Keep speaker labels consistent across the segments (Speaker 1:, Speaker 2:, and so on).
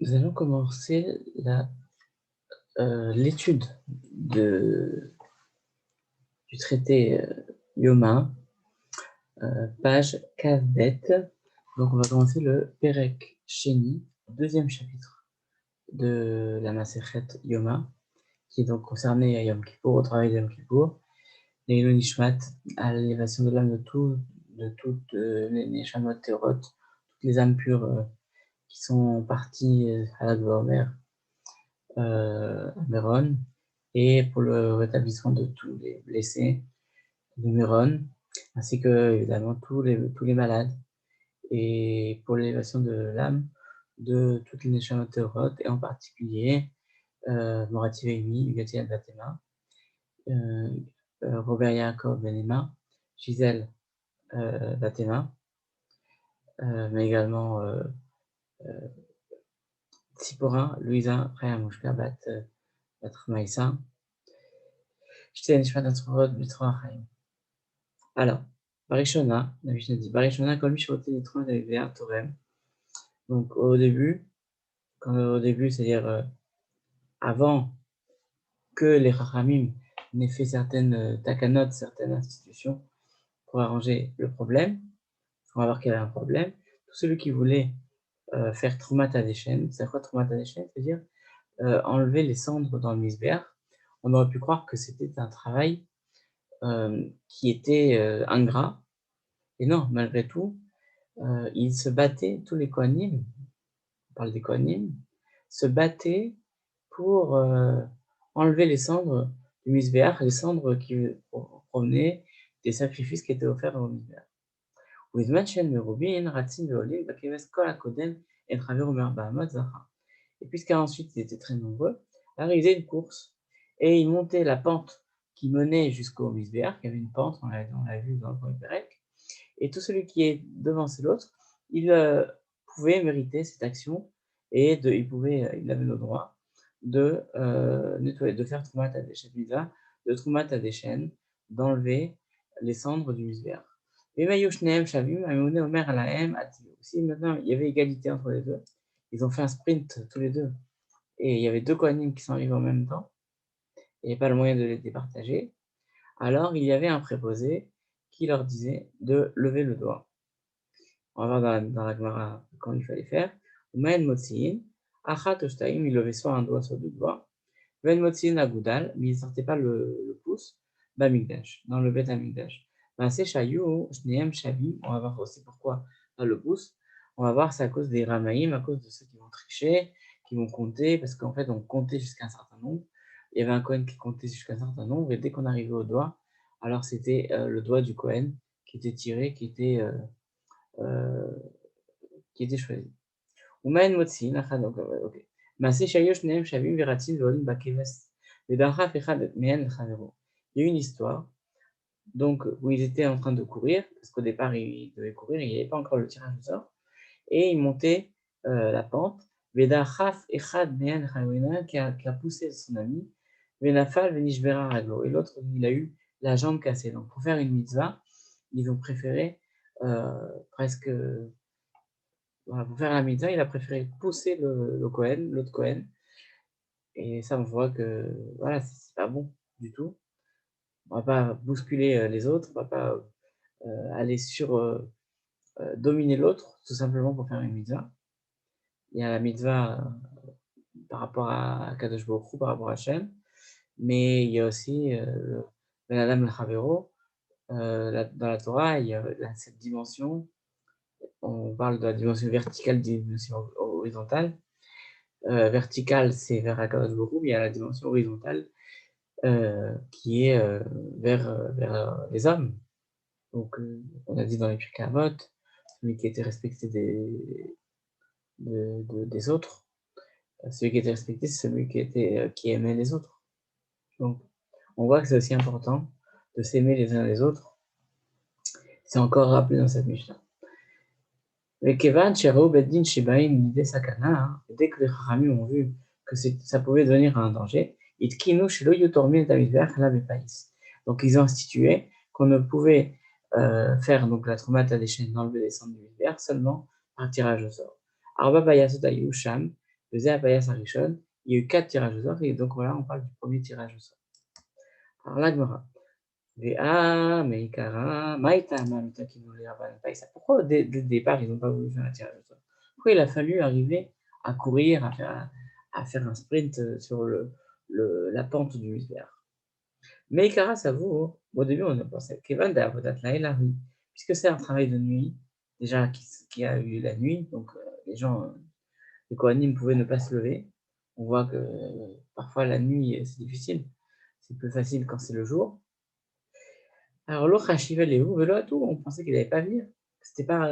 Speaker 1: Nous allons commencer l'étude du traité Yoma, page Kavbet. Donc, on va commencer le Perek Sheni, deuxième chapitre de la Masechet Yoma, qui est donc concerné à Yom Kippour, au travail de Yom Kippour, les Nishmat, à l'élévation de l'âme de toutes les Neshamot Théorot, toutes les âmes pures qui sont parties à la Omer, à Méron, et pour le rétablissement de tous les blessés de Méron, ainsi que évidemment tous les malades, et pour l'élévation de l'âme de toutes les Neshamot Théorot, et en particulier Morati Veimi, Ugati Al-Batema, Robert Yaakov Benema, Gisèle Batema, mais également Tzipora, Louisa, Raya Mouchka, Bat Maïssa, J'étais Nishmat Atzorot, Bitra Chaim. Alors, Barishona, la Mishnah dit, Barishona, Kol Mishote Nitron avec Véa Torem. Donc, au début, c'est-à-dire avant que les Chachamim n'aient fait certaines takanot, certaines institutions pour arranger le problème, on va voir qu'il y avait un problème. Tout celui qui voulait faire Trumat Adeshen, c'est quoi Trumat Adeshen? C'est-à-dire enlever les cendres dans le misbéach. On aurait pu croire que c'était un travail qui était ingrat. Et non, malgré tout, ils se battaient, tous les Kohanim, on parle des Kohanim, se battaient pour enlever les cendres du misbéach, les cendres qui provenaient des sacrifices qui étaient offerts au misbéach. Et puisqu'ensuite ils étaient très nombreux, alors ils faisaient une course et ils montaient la pente qui menait jusqu'au misbéach. Il y avait une pente, on l'a vu dans le premier Pérec, et tout celui qui est devancé l'autre, il pouvait mériter cette action et il avait le droit de nettoyer, de faire Troumat Adeshen, de Troumat Adeshen, d'enlever les cendres du misbéach. Si maintenant il y avait égalité entre les deux, ils ont fait un sprint tous les deux, et il y avait deux Kohanim qui sont arrivés en même temps, il n'y avait pas le moyen de les départager, alors il y avait un préposé qui leur disait de lever le doigt. On va voir dans la Gemara quand il fallait faire. Umaen Motziin, Achat Oshtaim, il levait soit un doigt, soit deux doigts. Ven Motziin Agoudal, mais il ne sortait pas le pouce, Bamigdash, dans le Bet Amigdash. C'est Shayou, Shneem Shavim, on va voir aussi pourquoi pas le pouce. On va voir, c'est à cause des Ramaïm, à cause de ceux qui vont tricher, qui vont compter, parce qu'en fait, on comptait jusqu'à un certain nombre. Il y avait un Kohen qui comptait jusqu'à un certain nombre, et dès qu'on arrivait au doigt, alors c'était le doigt du Kohen qui était tiré, euh, qui était choisi. Umaen Motziin, ok. Masé Shayosh Neem Shavim Veratin Volim Bakeves. Vedachaf Echad Mehen Chavero. Il y a eu une histoire, donc, où ils étaient en train de courir, parce qu'au départ, ils devaient courir, il n'y avait pas encore le tirage au sort, et ils montaient la pente. Vedachaf Echad Mehen Chavero, qui a poussé son ami, Venafal Venishbera Raglo. Et l'autre, il a eu la jambe cassée. Donc, pour faire une mitzvah, ils ont préféré presque. Voilà, pour faire la mitzvah, il a préféré pousser le Kohen, l'autre Kohen. Et ça, on voit que voilà, c'est pas bon du tout. On va pas bousculer les autres, on va pas aller dominer l'autre, tout simplement pour faire une mitzvah. Il y a la mitzvah par rapport à Kadosh Baruch Hu, par rapport à Hachem, mais il y a aussi le Ben Adam L'Chavero. Dans la Torah, il y a cette dimension, on parle de la dimension verticale, de la dimension horizontale. Verticale, c'est vers Akadosh Baruch Hu, mais il y a la dimension horizontale qui est vers les hommes. Donc, on a dit dans les Pirkei Avot, celui qui était respecté des autres, celui qui était respecté, c'est celui qui aimait les autres. Donc, on voit que c'est aussi important de s'aimer les uns les autres. C'est encore rappelé dans cette Mishnah. Mais Kevan, Shero, Beddin, Shibaim, l'idée Sakana, dès que les Chachamim ont vu que ça pouvait devenir un danger, donc ils ont institué qu'on ne pouvait faire donc la Troumat Adeshen, d'enlever les cendres du misbéach seulement par tirage au sort. Arba Bayasot Ayusham, Apayas Arishon, il y a eu 4 tirages au sort, et donc voilà, on parle du premier tirage au sort. Alors là, Gemara. Pourquoi dès le départ, ils n'ont pas voulu faire un tirage au sort? Pourquoi il a fallu arriver à courir, à faire un sprint sur la pente du misbéach? Meikara, ça vaut, au début, on a pensé, Kevan d'Avodat Laïla, oui, puisque c'est un travail de nuit, déjà qui a eu la nuit, donc les gens, les Kohanim pouvaient ne pas se lever. On voit que parfois la nuit, c'est difficile, c'est plus facile quand c'est le jour. Alors l'autre Hachivel et où Velo tout, on pensait qu'il n'allait pas venir, que c'était pas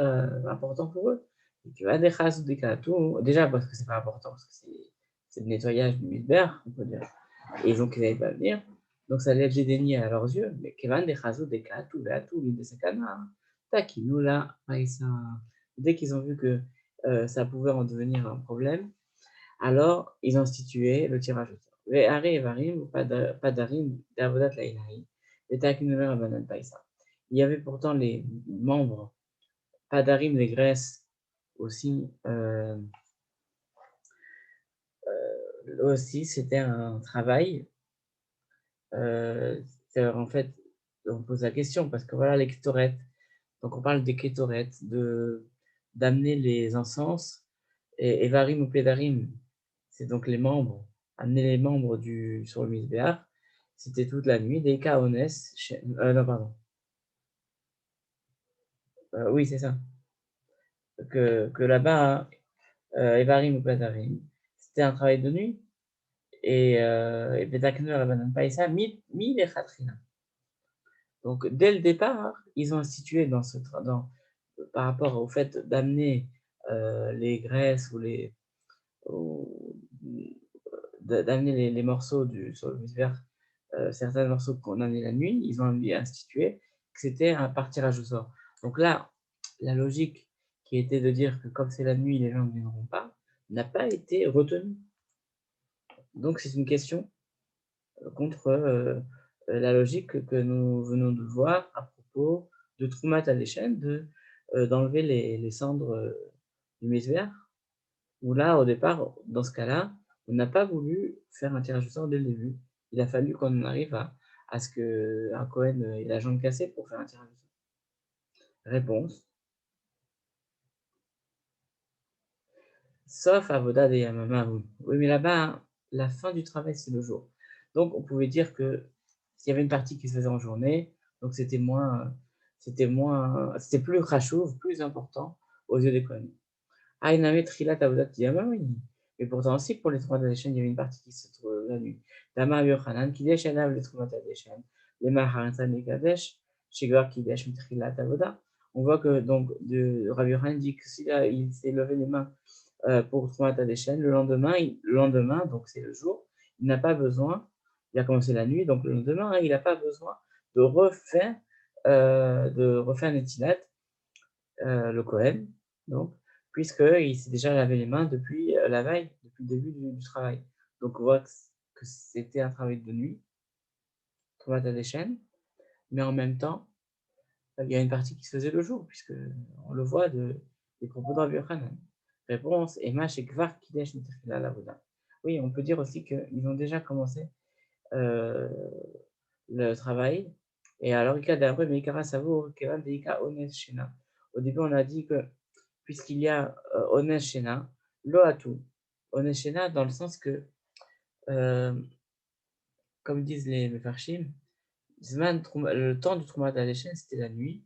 Speaker 1: important pour eux. Et que Adechas ou Dekatou, déjà parce que c'est pas important, parce que c'est le nettoyage du Midber, on peut dire. Et ils ont qu'ils n'allaient pas venir. Donc ça allait être dénié à leurs yeux. Mais Kevan Dechazou Dekatou, Beatou, l'île de Sekana, Takinoula, Maïsa. Dès qu'ils ont vu que ça pouvait en devenir un problème, alors ils ont institué le tirage au sort. Ve'are Evarim, Padarim, Davodat Laïlaï. Il y avait pourtant les membres, Padarim, les graisses aussi, aussi c'était un travail. En fait, on pose la question parce que voilà les kétorettes. Donc on parle des kétorettes, d'amener les encens et Evarim ou Pédarim, c'est donc les membres, amener les membres sur le misbéach, c'était toute la nuit, des kaones, non pardon, oui c'est ça, que là-bas, Evarim ou Pédarim, c'était un travail de nuit, et Pétakner et Banan Païsa, mi les Khatrina. Donc dès le départ, ils ont institué par rapport au fait d'amener les graisses d'amener les morceaux sur le misbéach, certains morceaux qu'on amenait la nuit, ils ont institué que c'était un par tirage au sort. Donc là, la logique qui était de dire que comme c'est la nuit, les gens ne viendront pas, n'a pas été retenue. Donc c'est une question contre la logique que nous venons de voir à propos de Troumat à l'échelle, d'enlever les cendres du misbéach, où là, au départ, dans ce cas-là, on n'a pas voulu faire un tirage au sort dès le début. Il a fallu qu'on arrive à ce qu'un Cohen ait la jambe cassée pour faire un tirage au sort. Réponse. Sauf Avoda de Yamama. Oui, mais là-bas, hein, la fin du travail, c'est le jour. Donc, on pouvait dire que s'il y avait une partie qui se faisait en journée, donc c'était plus rachouv, plus important aux yeux des Kohen. Aïname Trilat Avodat Yamama, oui. Mais pourtant aussi, pour les trois de la chaîne, il y avait une partie qui se trouve la nuit. Dama Yochanan, Kidesh Anav, les trois de la chaîne. Les Maharantan, les Kadesh, Shigar Kidesh, Trilat Avoda. On voit que donc, Rabbi Yochanan dit que il s'est levé les mains pour Troumat Adeshen. Le lendemain, donc c'est le jour, il n'a pas besoin, il a commencé la nuit, donc le lendemain, hein, il n'a pas besoin de refaire Netilat, le Kohen, donc, puisqu'il s'est déjà lavé les mains depuis la veille, depuis le début du travail. Donc on voit que c'était un travail de nuit, Troumat Adeshen, mais en même temps, il y a une partie qui se faisait le jour, puisque on le voit des propos de Rabbi Yochanan. Réponse, Emma chez Kvar Kidesh Nitefila Lavoda. Oui, on peut dire aussi qu'ils ont déjà commencé le travail. Et alors, d'après Meikara Savo, Kevan Deika Ones Shena. Au début, on a dit que puisqu'il y a Ones Shena, Loatu. Ones Shena, dans le sens que, comme disent les Mefarshim, le temps du Troumat Adeshen, c'était la nuit.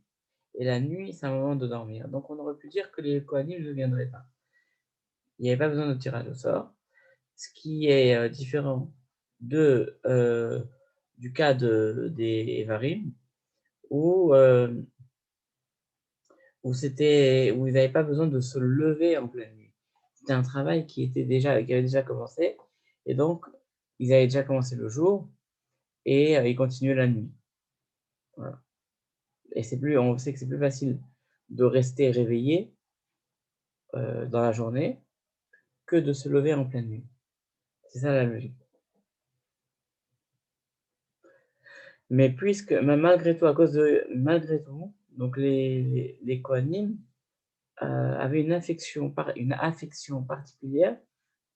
Speaker 1: Et la nuit, c'est un moment de dormir. Donc, on aurait pu dire que les Kohanim ne viendraient pas. Il n'y avait pas besoin de tirage au sort. Ce qui est différent du cas des Evarim, où, où ils n'avaient pas besoin de se lever en pleine nuit. C'était un travail qui avait déjà commencé, et donc ils avaient déjà commencé le jour, et ils continuaient la nuit. Voilà. Et on sait que c'est plus facile de rester réveillé dans la journée que de se lever en pleine nuit. C'est ça la logique. Mais malgré tout, malgré tout, donc les Kohanim avaient une affection particulière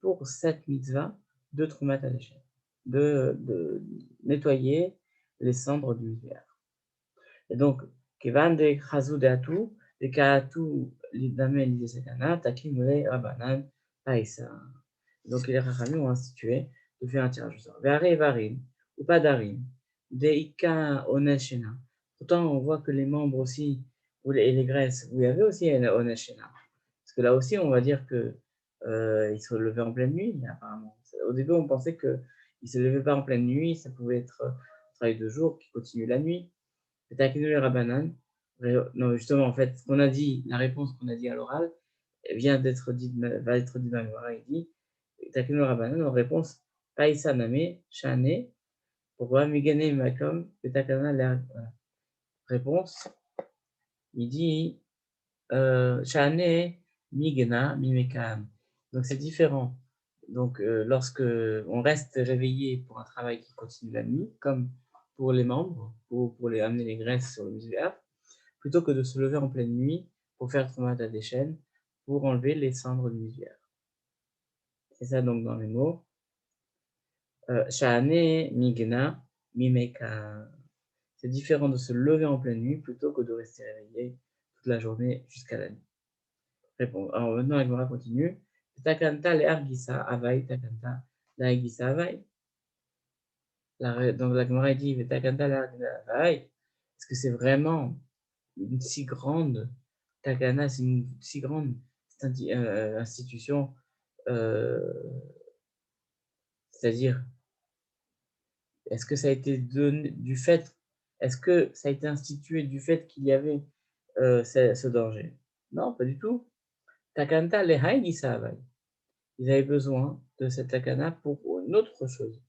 Speaker 1: pour cette mitzvah de Troumat Hadeshen, de nettoyer les cendres du misbéach. Et donc, Kevan de Chazou de Atou, de Kaatu l'Idamel de Sekana, Takim le Rabanan, Païsa. Donc, les Rachamim ont institué de faire un tirage au sort. Ve'are Varim, ou pas Darim, de Ika Oneshena. Pourtant, on voit que les membres aussi, et les graisses, où il y avait aussi un Oneshena. Parce que là aussi, on va dire que il se levait en pleine nuit, apparemment. Au début, on pensait qu'il ne se levait pas en pleine nuit, ça pouvait être un travail de jour qui continue la nuit. Takinu Rabanan. Non, justement, en fait, ce qu'on a dit, la réponse qu'on a dit à l'oral, vient d'être dite, va être dite dans le Gemara. Il dit Takinu Rabanan en réponse Païsa Name, Shane, pourquoi Migane Makom, Petakana Léa. Réponse il dit Shane, Migena, Mimekan. Donc c'est différent. Donc lorsque on reste réveillé pour un travail qui continue la nuit, comme pour les membres, pour les amener les graisses sur le musée, plutôt que de se lever en pleine nuit pour faire Troumat Hadeshen, pour enlever les cendres du muselière. C'est ça donc dans les mots. Sha'ane migna mimeka. C'est différent de se lever en pleine nuit plutôt que de rester réveillé toute la journée jusqu'à la nuit. Réponse. Alors maintenant, la Gemara continue. Takanta le argisa avai, takanta la argisa avai. Donc la Gemara dit, takanta le argisa avai. Est-ce que c'est vraiment une si grande takana, c'est une si grande institution, c'est-à-dire, est-ce que ça a été donné du fait, est-ce que ça a été institué du fait qu'il y avait ce danger? Non, pas du tout. Takanta lehai gisavai. Ils avaient besoin de cette takana pour une autre chose.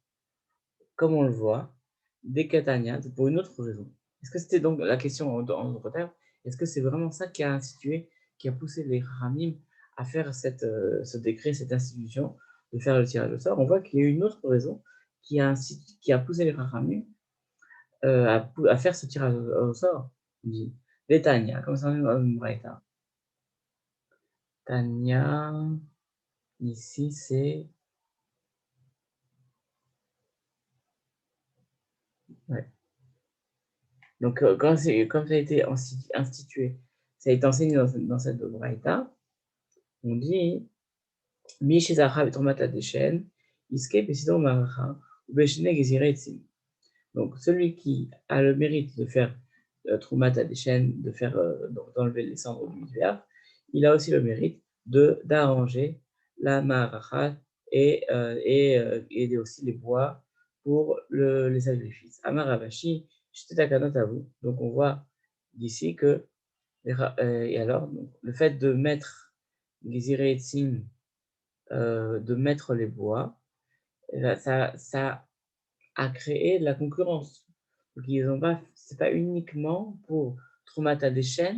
Speaker 1: Comme on le voit, des katanias, pour une autre raison. Est-ce que c'était donc la question en d'autres termes? Est-ce que c'est vraiment ça qui a institué, qui a poussé les Ramim à faire ce décret, cette institution, de faire le tirage au sort? On voit qu'il y a une autre raison qui a poussé les Ramim à faire ce tirage au sort. On dit les Tania, comme ça on dit Braïta. Tania, ici c'est. Ouais. Donc, comme ça a été institué, ça a été enseigné dans cette Braïta, on dit Mi Shezacha B'Trumat Hadeshen, Iske B'Sidon Maracha, ou B'Shene Gezireh Etzim. Donc, celui qui a le mérite de faire Trumat Hadeshen, de faire d'enlever les cendres du misbéach, il a aussi le mérite d'arranger la Maracha et aussi les bois pour les sacrifices. Amar Ravashi, donc on voit d'ici que, et alors, donc, le fait de mettre Gezireh Etzim, de mettre les bois, ça a créé de la concurrence. Donc ils ont pas, c'est pas uniquement pour Troumat Hadeshen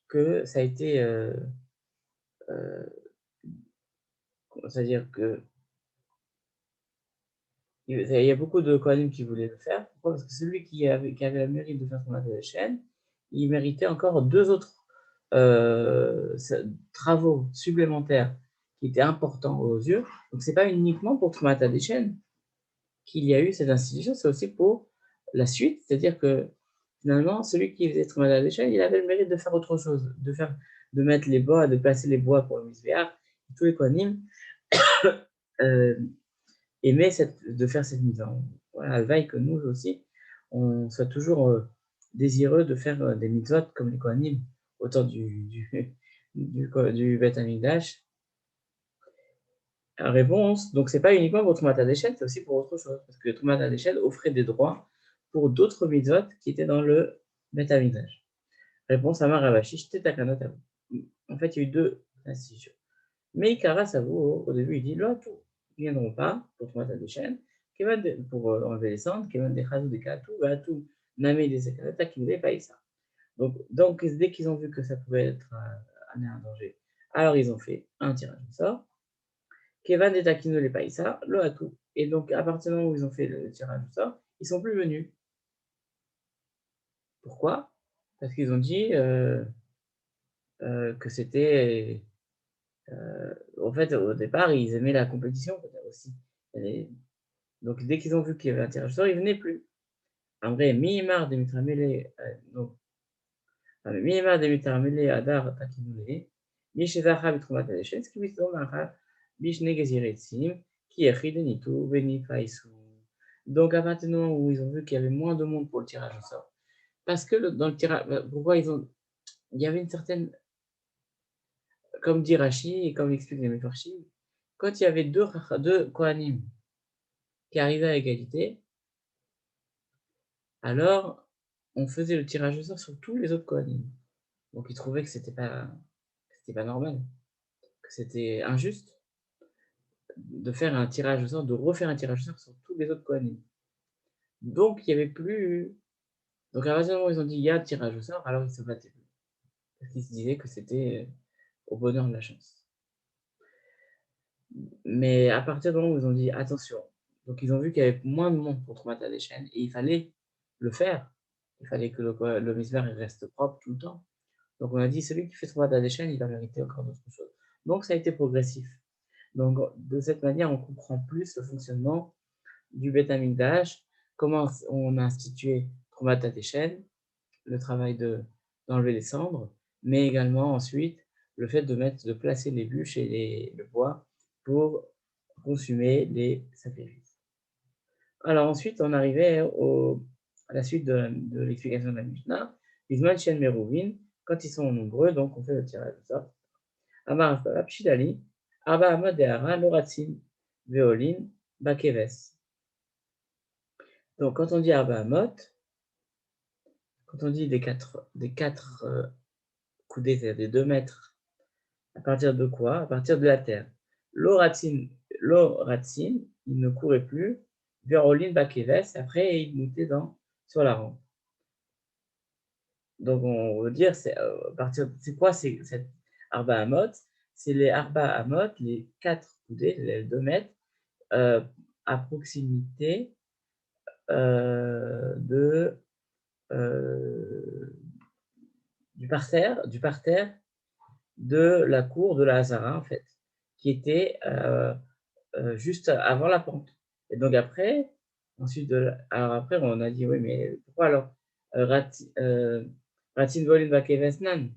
Speaker 1: que ça a été, c'est-à-dire que il y a beaucoup de Kohanim qui voulaient le faire. Pourquoi? Parce que celui qui avait le mérite de faire Troumat Hadeshen, il méritait encore deux autres travaux supplémentaires qui étaient importants aux yeux. Donc c'est pas uniquement pour Troumat Hadeshen qu'il y a eu cette institution, c'est aussi pour la suite, c'est-à-dire que finalement, celui qui faisait Troumat Hadeshen, il avait le mérite de faire autre chose, de mettre les bois, de placer les bois pour le misbéach. Tous les Kohanim aimaient de faire cette mise en voilà, veille que nous aussi, on soit toujours désireux de faire des mitzvot comme les Kohanim, autant du Beth Amikdash. Réponse, donc c'est pas uniquement pour Troumat Hadeshen, c'est aussi pour autre chose, parce que Troumat Hadeshen offrait des droits pour d'autres mitzvot qui étaient dans le Beth Amikdash. Réponse, Amar Ravashi, j'étais takanot à vous. En fait, il y a eu deux institutions. Mais Ikara Savo, au début, il dit, là, tout, ils ne viendront pas pour Troumat Hadeshen, pour enlever les cendres, Kevan de Chazou de Katou, Vatou, Namé des Sekanata, qui ne voulaient pas ça. Donc, dès qu'ils ont vu que ça pouvait être amené à un danger, alors ils ont fait un tirage au sort. Kevan et Takino les Païsa, le Hatou. Et donc, à partir du moment où ils ont fait le tirage au sort, ils ne sont plus venus. Pourquoi? Parce qu'ils ont dit que c'était En fait, au départ, ils aimaient la compétition peut-être aussi. Donc dès qu'ils ont vu qu'il y avait un tirage au sort, ils venaient plus. En vrai, mi-mar de Mitramele, donc mi-mar de Mitramele Adar Takinule, mi-shezacha bitrumat hadeshen, ce qui bitrom macha, bishne geziretzim, qui écrit de nitou, beni faisou. Donc à partir du moment où ils ont vu qu'il y avait moins de monde pour le tirage au sort, parce que dans le tirage, pourquoi il y avait une certaine, comme dit Rashi et comme explique les Mefarshim, quand il y avait deux Kohanim qui arrivaient à égalité, alors on faisait le tirage au sort sur tous les autres Kohanim. Donc ils trouvaient que c'était pas normal, que c'était injuste de faire un tirage au sort, de refaire un tirage au sort sur tous les autres Kohanim. Donc il y avait plus. Donc à partir du moment où ils ont dit il y a tirage au sort, alors ils se battaient plus. Parce qu'ils se disaient que c'était au bonheur de la chance. Mais à partir du moment où ils ont dit attention, donc ils ont vu qu'il y avait moins de monde pour Troumat Hadeshen et il fallait le faire. Il fallait que le misbeh reste propre tout le temps. Donc on a dit celui qui fait Troumat Hadeshen, il va mériter encore d'autres choses. Donc ça a été progressif. Donc de cette manière, on comprend plus le fonctionnement du Beth Amikdash, comment on a institué Troumat Hadeshen, le travail d'enlever les cendres, mais également ensuite le fait de placer les bûches et le bois pour consumer les sacrifices. Alors ensuite, on arrivait à la suite de l'explication de la Mishnah. Bisman Shen Meruvin, quand ils sont nombreux, donc on fait le tirage de ça. Amar Pshidali, Arba Amad De'ara, Loratzin, Veolin, Bakeves. Donc quand on dit Arba Amot, quand on dit des quatre coudées, c'est-à-dire des 2 mètres, à partir de quoi? À partir de la terre. Loratzin, il ne courait plus. Verolin Bakeves, après il montait sur la rampe. Donc on veut dire, c'est quoi cette Arba Amot? C'est les Arba Amot, les 4 coudées, les 2 mètres, à proximité du parterre de la cour de la Hazara, en fait, qui était juste avant la pente. Et donc après, alors après, on a dit, oui, mais pourquoi alors Ratin Volin Bakevesnan?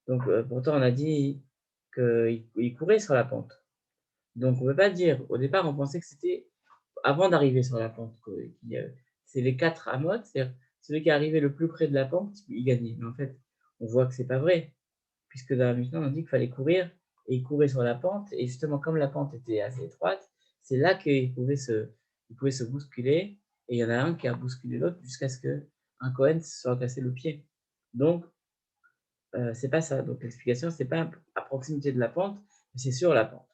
Speaker 1: Donc pourtant, on a dit qu'il courait sur la pente. Donc on ne peut pas dire, au départ, on pensait que c'était avant d'arriver sur la pente. C'est les 4 amotes, c'est-à-dire celui qui est arrivé le plus près de la pente, il gagnait. Mais en fait, on voit que ce n'est pas vrai, puisque dans la Mishnah, on dit qu'il fallait courir, et il courait sur la pente, et justement, comme la pente était assez étroite, c'est là qu'il pouvait se bousculer, et il y en a un qui a bousculé l'autre jusqu'à ce qu'un Cohen se soit cassé le pied. Donc, c'est pas ça. Donc, l'explication, c'est pas à proximité de la pente, mais c'est sur la pente.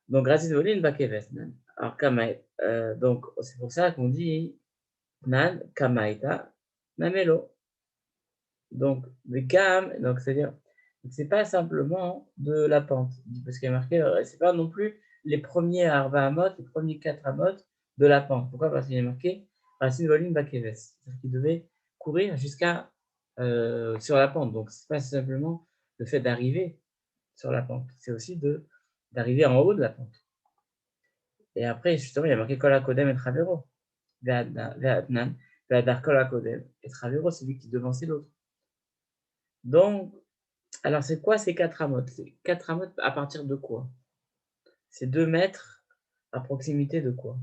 Speaker 1: Donc, Ratzin Volin Bakeves. Alors, donc, c'est pour ça qu'on dit Nan Kamaita Namelo. Donc, le Kam, donc c'est-à-dire, c'est pas simplement de la pente, parce qu'il y a marqué, c'est pas non plus les premiers Arba Amot, les premiers 4 Amot de la pente. Pourquoi? Parce qu'il y a marqué Racine Volin Bakeves. C'est-à-dire qu'il devait courir jusqu'à sur la pente. Donc, c'est pas simplement le fait d'arriver sur la pente, c'est aussi d'arriver en haut de la pente. Et après, justement, il y a marqué Kol HaKodem et Travero. Ve'adnan, Ve'adar Kol HaKodem et Travero, c'est lui qui devançait l'autre. Donc, alors c'est quoi ces 4 amotes? C'est 4 amotes à partir de quoi? C'est 2 mètres à proximité de quoi?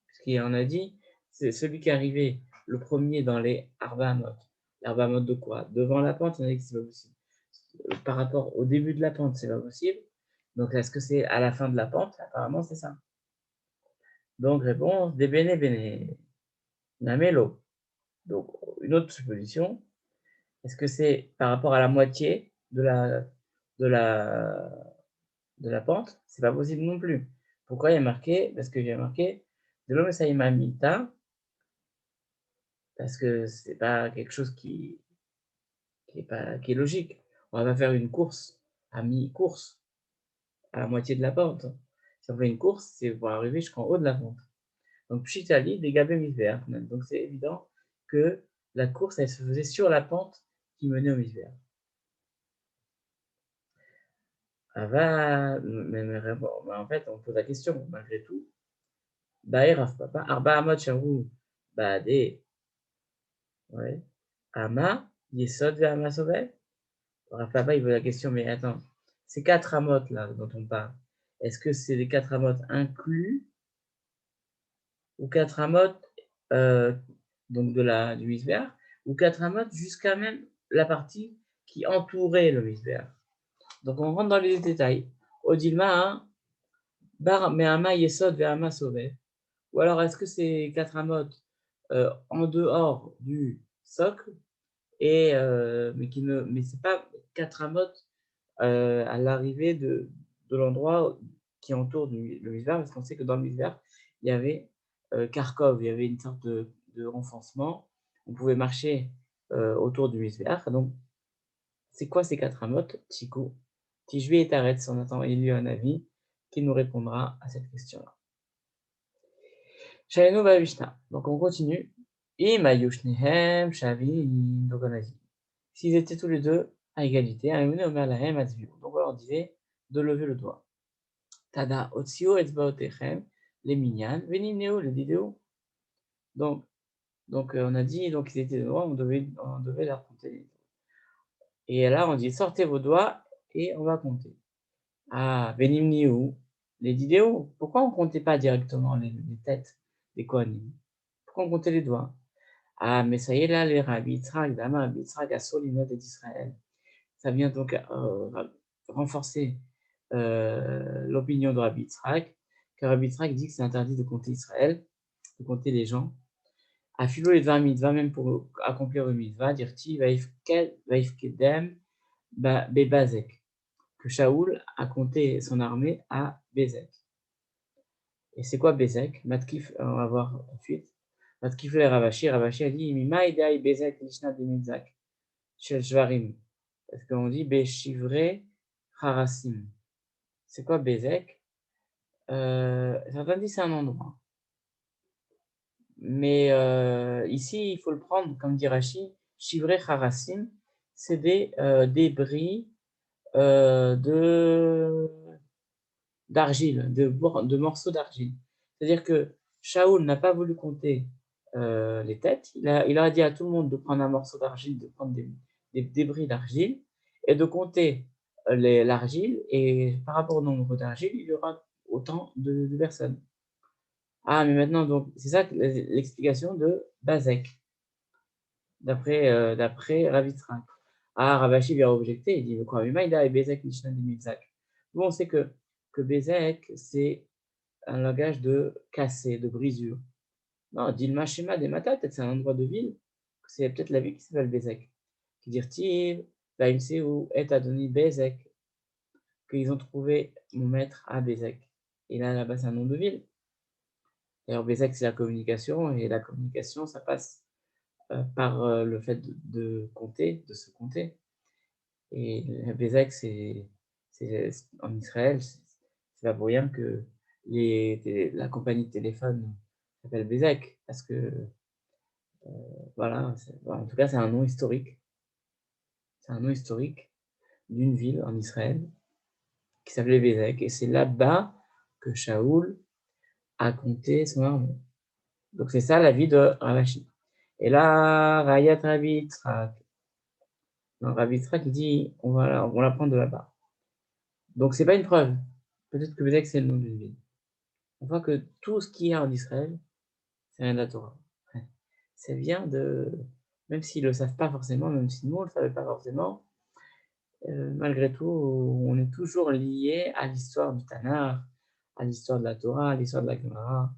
Speaker 1: Parce qu'on a dit, c'est celui qui est arrivé le premier dans les Arba amotes. L'arba amote de quoi? Devant la pente, on a dit que c'est pas possible. Par rapport au début de la pente, c'est pas possible. Donc, est-ce que c'est à la fin de la pente? Apparemment, c'est ça. Donc, réponse, des bene, namelo. Donc, une autre supposition, est-ce que c'est par rapport à la moitié de la pente? C'est pas possible non plus. Pourquoi il y a marqué? Parce que j'ai marqué de l'homme saïmamita, parce que c'est pas quelque chose qui est logique. On va pas faire une course à mi-course, à la moitié de la pente. Si on fait une course, c'est pour arriver jusqu'en haut de la pente. Donc, Pshitali, dégabé misver. Donc, c'est évident que la course, elle se faisait sur la pente qui menait au misver. En fait, on pose la question, malgré tout. Baer Rav Papa, Arba Amot Sharou, Baade, ouais. Ama, Yesod Ve'ama Sovel. Rav Papa, il veut la question, mais attends, ces 4 Amot là dont on parle, est-ce que c'est les 4 Amot inclus ou 4 Amot donc du Misbéach, ou 4 Amot jusqu'à même la partie qui entourait le Misbéach. Donc on rentre dans les détails. Odilma, hein, Bar Me'ama Yesod Ve'ama Sovel. Ou alors, est-ce que c'est 4 amotes en dehors du socle, mais ce n'est pas 4 amotes à l'arrivée de l'endroit qui entoure le misbar, parce qu'on sait que dans le misbar, il y avait Kharkov, il y avait une sorte de renfoncement. On pouvait marcher autour du misbar. Donc, c'est quoi ces 4 amotes? Tikou, Tijvi et Taretz, on attend Élu un avis qui nous répondra à cette question-là. Shainu Mishnah. Donc on continue. Imayushnehem Shavim. Donc on a dit, s'ils étaient tous les deux à égalité, donc on leur disait de lever le doigt. Tada Otsio Etzbaotechem, les minyan, Venineo, les vidéos. Donc on a dit, donc ils étaient de droit, on devait leur compter. Et là on dit, sortez vos doigts et on va compter. Ah, Venimniou, les vidéos. Pourquoi on ne comptait pas directement les têtes des Kohanim? Pourquoi on comptait les doigts? Ah, mais ça y est, là, les Rabbi Yitzhak, Dama Rabbi Yitzhak, à Solinot d'Israël. Ça vient donc renforcer l'opinion de Rabbi Yitzhak, car Rabbi Yitzhak dit que c'est interdit de compter Israël, de compter les gens. À Philo les 20 mitzvahs, même pour accomplir le mitzvah, dire Ti vaifkedem bebazek, que Shaoul a compté son armée à Bezek. Et c'est quoi Bezek? Matkif, on va voir tout de suite. Matkif le Ravashi, Ravashi a dit Mima idai Bezek lishna de Mitzak, shel Shvarim. Parce qu'on dit Beshivre Harasim. C'est quoi Bezek? Certains disent c'est un endroit. Mais ici, il faut le prendre, comme dit Rashi, Shivre Harasim, c'est des débris d'argile, de morceaux d'argile. C'est-à-dire que Shaoul n'a pas voulu compter les têtes. Il a dit à tout le monde de prendre un morceau d'argile, de prendre des débris d'argile et de compter l'argile. Et par rapport au nombre d'argile, il y aura autant de personnes. Ah, mais maintenant, donc, c'est ça l'explication de Bazek, d'après Ravitrak. Ah, Ravashi vient objecter, il dit, quoi, Maïda et Bezek Mishnah de Mizak. Nous, on sait que Bezek, c'est un langage de cassé, de brisure. Non, Dilma Shema des Matats, peut-être c'est un endroit de ville, c'est peut-être la ville qui s'appelle Bezek. Qui dit-il, Vaimseu et Adoni Bezek, qu'ils ont trouvé mon maître à Bezek. Et là-bas, c'est un nom de ville. D'ailleurs, Bezek, c'est la communication, et la communication, ça passe par le fait de compter, de se compter. Et Bezek, c'est en Israël, c'est pas pour rien que la compagnie de téléphone s'appelle Bezek, parce que voilà, en tout cas, c'est un nom historique. C'est un nom historique d'une ville en Israël qui s'appelait Bezek, et c'est là-bas que Shaoul a compté son armée. Donc c'est ça la vie de Ravashi. Et là, Rayat Rabbi Yitzhak. Rabbi Yitzhak, il dit, on la prendre de là-bas. Donc c'est pas une preuve. Peut-être que Bezek, c'est le nom d'une ville. On voit que tout ce qu'il y a en Israël, c'est rien de la Torah. C'est bien même s'ils ne le savent pas forcément, même si nous, on ne le savait pas forcément, malgré tout, on est toujours lié à l'histoire du Tanakh, à l'histoire de la Torah, à l'histoire de la Gemara.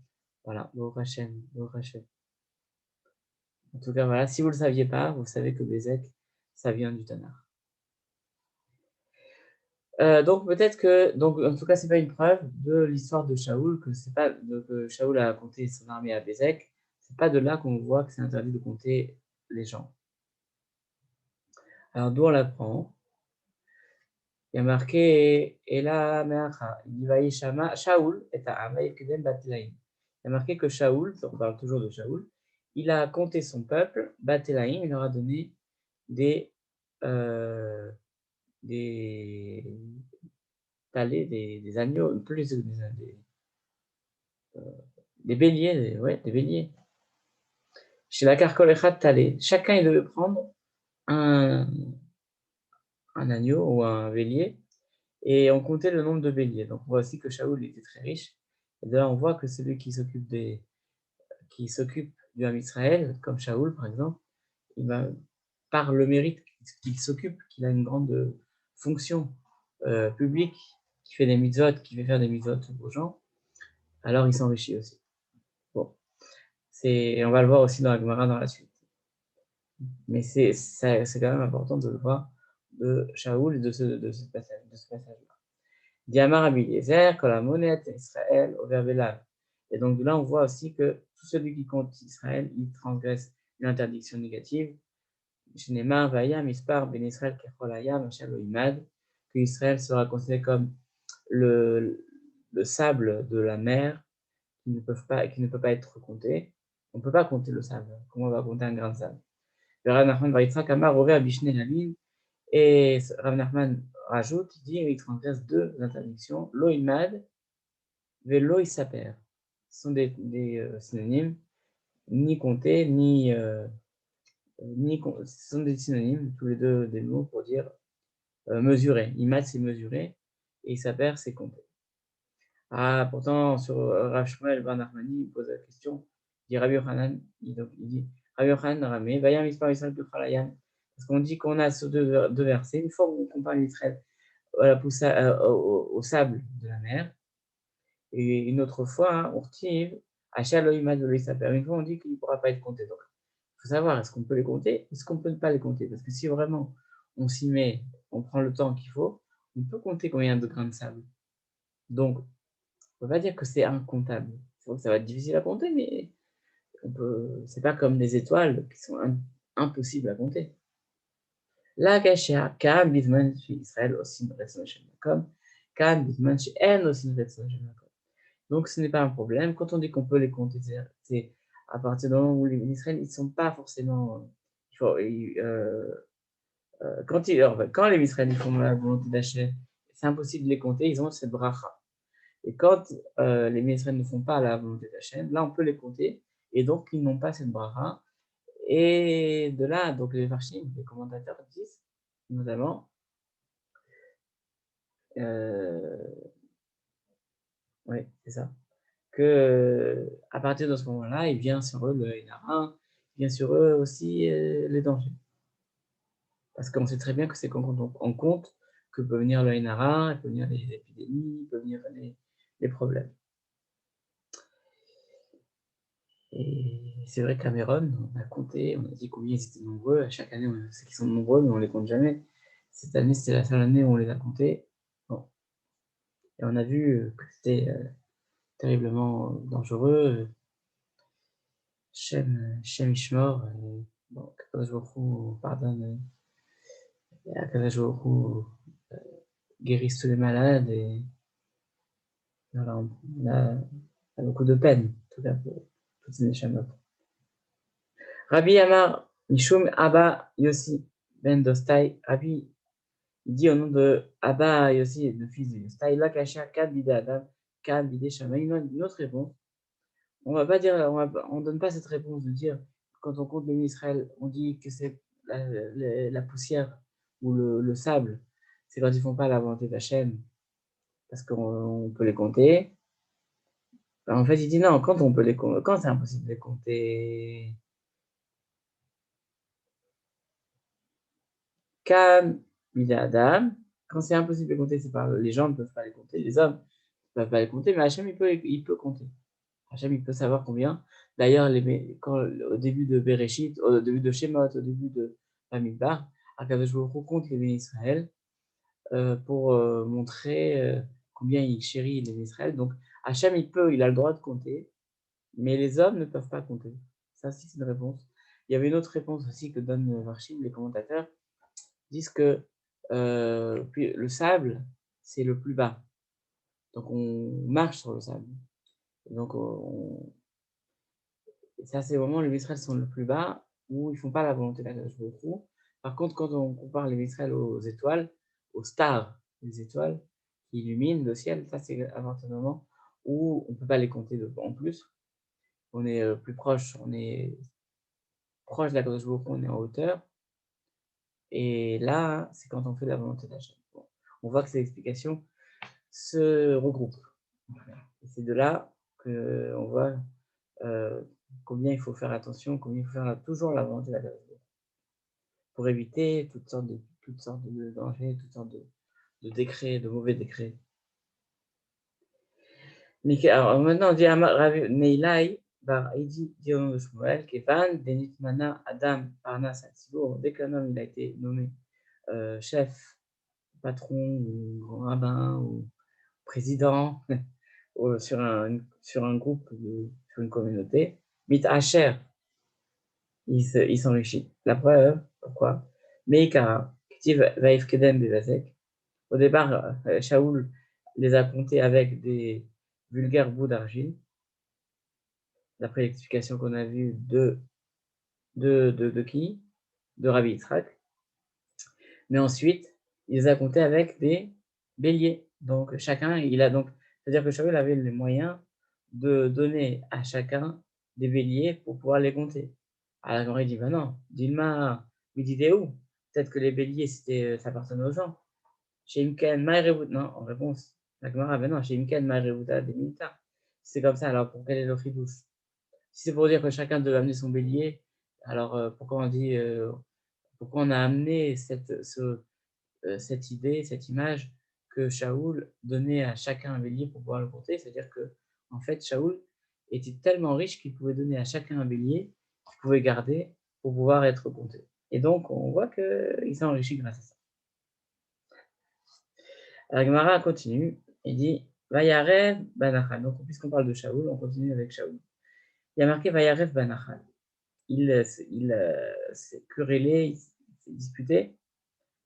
Speaker 1: Voilà, Baruch Hashem, Baruch Hashem. En tout cas, voilà, si vous ne le saviez pas, vous savez que Bezek, ça vient du Tanakh. Donc peut-être que, en tout cas, c'est pas une preuve de l'histoire de Shaoul, que c'est pas que Shaoul a compté son armée à Bezek. C'est pas de là qu'on voit que c'est interdit de compter les gens. Alors d'où on l'apprend? Il y a marqué Ela Meacha, Shama, Shaoul et Kedem Batelaim. Il y a marqué que Shaoul, on parle toujours de Shaoul, il a compté son peuple, Batelaim, il leur a donné des talés, des agneaux, plus des béliers, ouais, des béliers. Chez la Carcolechat talé, chacun il devait prendre un, un agneau ou un bélier, et on comptait le nombre de béliers. Donc on voit aussi que Shaoul était très riche. Et de là on voit que celui qui s'occupe du Ham Israël, comme Shaoul par exemple, il va, par le mérite qu'il s'occupe, qu'il a une grande fonction publique, qui fait des mitzvot, qui fait faire des mitzvot aux gens, alors il s'enrichit aussi. Bon, on va le voir aussi dans la Gemara dans la suite. Mais c'est quand même important de le voir de Shaoul et de ce passage-là. Diamar Rabbi Eliezer, quand la monnaie Israël au verbelal. Et donc là, on voit aussi que tout celui qui compte Israël, il transgresse une interdiction négative. Shneimar Vayam Ispar Ben Israël Kecholayam Hachal Imad, que Israël sera considéré comme le sable de la mer qui ne peut pas être compté. On ne peut pas compter le sable. Comment on va compter un grain de sable? Rav Nachman Bar Yitzhak Amar Rover Bishne Lamim, et Rav Nachman rajoute, il dit, il transgresse deux interdictions, lo imad ve lo isaper. Ce sont des synonymes, ni compter, ce sont des synonymes, tous les deux des mots pour dire mesurer. Imad c'est mesurer, et isaper c'est compter. Ah, pourtant, sur Rav Shmuel Bar Nachmani, il pose la question, il dit Rabbi Yochanan, il dit Rabbi Yochanan Ramé, Vayam Ispar Israël Bechalayan. Parce qu'on dit qu'on a sur deux versets, une fois qu'on compare Israël au sable de la mer, et une autre fois, hein, on retire Achal Loïmad de l'Issaper. Une fois, on dit qu'il ne pourra pas être compté. Donc, il faut savoir, est-ce qu'on peut les compter, est-ce qu'on ne peut pas les compter? Parce que si vraiment on s'y met, on prend le temps qu'il faut, on peut compter combien de grains de sable. Donc, on ne peut pas dire que c'est incontable. C'est vrai que ça va être difficile à compter, mais c'est pas comme des étoiles qui sont impossibles à compter. La Gashia, Kan Bizman chez Israël aussi comme Kan Bizman chez En aussi Donc ce n'est pas un problème. Quand on dit qu'on peut les compter, c'est à partir du moment où les Israël, ils ne sont pas forcément. Quand les Israël font la volonté d'Hachem, c'est impossible de les compter, ils ont cette bracha. Et quand les Israël ne font pas la volonté d'Hachem, là on peut les compter, et donc ils n'ont pas cette bracha. Et de là, donc les Farshim, les commentateurs disent, notamment, oui, c'est ça, que à partir de ce moment-là, il vient sur eux le Hénarin, il vient sur eux aussi les dangers. Parce qu'on sait très bien que c'est quand on compte que peut venir le Hénarin, peut venir les épidémies, peut venir les problèmes. Et c'est vrai qu'à Méron, on a compté, on a dit combien ils étaient nombreux. À chaque année, on sait qu'ils sont nombreux, mais on ne les compte jamais. Cette année, c'était la seule année où on les a comptés. Bon. Et on a vu que c'était terriblement dangereux. Shem Ishmor, bon, Kadosh Baruch Hu pardonne, Kadosh Baruch Hu guérisse tous les malades, et voilà, on a beaucoup de peine, en tout cas pour toutes ces Neshamot. Rabbi Amar Mishum Abba Yossi Ben Dostai, Rabbi il dit au nom de Abba Yossi, le fils de Dostai, La Kasha Kad Bide Adam, Kad Bide Shama. Une autre réponse. On va pas dire, on donne pas cette réponse de dire, quand on compte les Israël, on dit que c'est la poussière ou le sable, c'est quand ils font pas la volonté d'Hachem, parce qu'on peut les compter. En fait, il dit non, quand on peut les compter, quand c'est impossible de les compter. Kam Adam, quand c'est impossible de les compter, c'est pas les gens ne peuvent pas les compter, les hommes ne peuvent pas les compter, mais Hachem il peut compter. Hachem il peut savoir combien. D'ailleurs, au début de Bereshit, au début de Shemot, au début de Bamidbar, Akadosh Baruch Hu compte les bénis Israël pour montrer combien il chérit les Israël. Donc Hachem il a le droit de compter, mais les hommes ne peuvent pas compter. Ça aussi, c'est une réponse. Il y avait une autre réponse aussi que donnent Varchim, les commentateurs, disent que le sable, c'est le plus bas. Donc on marche sur le sable. Donc ça, c'est vraiment les Israël sont le plus bas, où ils ne font pas la volonté d'Akadosh Baruch Hu. Par contre, quand on compare les Israël aux étoiles, aux stars des étoiles, qui illuminent le ciel. Ça, c'est à partir du moment où on ne peut pas les compter en plus. On est plus proche, on est proche de la Kadosh Baruch Hu, on est en hauteur. Et là, c'est quand on fait la volonté d'Hachem. Bon, on voit que ces explications se regroupent. Et c'est de là qu'on voit combien il faut faire attention, combien il faut faire toujours la volonté d'Hachem pour éviter toutes sortes de dangers, toutes sortes de décrets, de mauvais décrets. Alors maintenant, on dit Rav Neilai, il dit au nom de Shmuel, Kevan, Denit Mana, Adam, Parnas, Atzibur, dès qu'un homme il a été nommé chef, patron, ou grand rabbin, ou président, sur un groupe, sur une communauté, Mit Asher, il s'enrichit. La preuve, pourquoi? Meikara, Ktiv Vaif Kedem Bevazek. Au départ, Shaoul les a comptés avec des vulgaires bouts d'argile, d'après l'explication qu'on a vue de qui? De Rabbi Yitzhak. Mais ensuite, il les a comptés avec des béliers. Donc, c'est-à-dire que Shaoul avait les moyens de donner à chacun des béliers pour pouvoir les compter. Alors, il dit, ben non, Dilma, où? Peut-être que les béliers, ça appartenait aux gens. Chez Imken, non, en réponse, la Gemara, ben non, chez Imken, Maïrevuta, des militaires. C'est comme ça, alors pour quel est le chidouche? Si c'est pour dire que chacun devait amener son bélier, alors pourquoi on a amené cette idée, cette image que Shaoul donnait à chacun un bélier pour pouvoir le compter? C'est-à-dire que, en fait, Shaoul était tellement riche qu'il pouvait donner à chacun un bélier qu'il pouvait garder pour pouvoir être compté. Et donc, on voit qu'il s'est enrichi grâce à ça. Alors, Gemara continue, il dit Vayarev Banachal. Donc, puisqu'on parle de Shaoul, on continue avec Shaoul. Il y a marqué Vayarev Banachal. Il s'est querellé, il s'est disputé.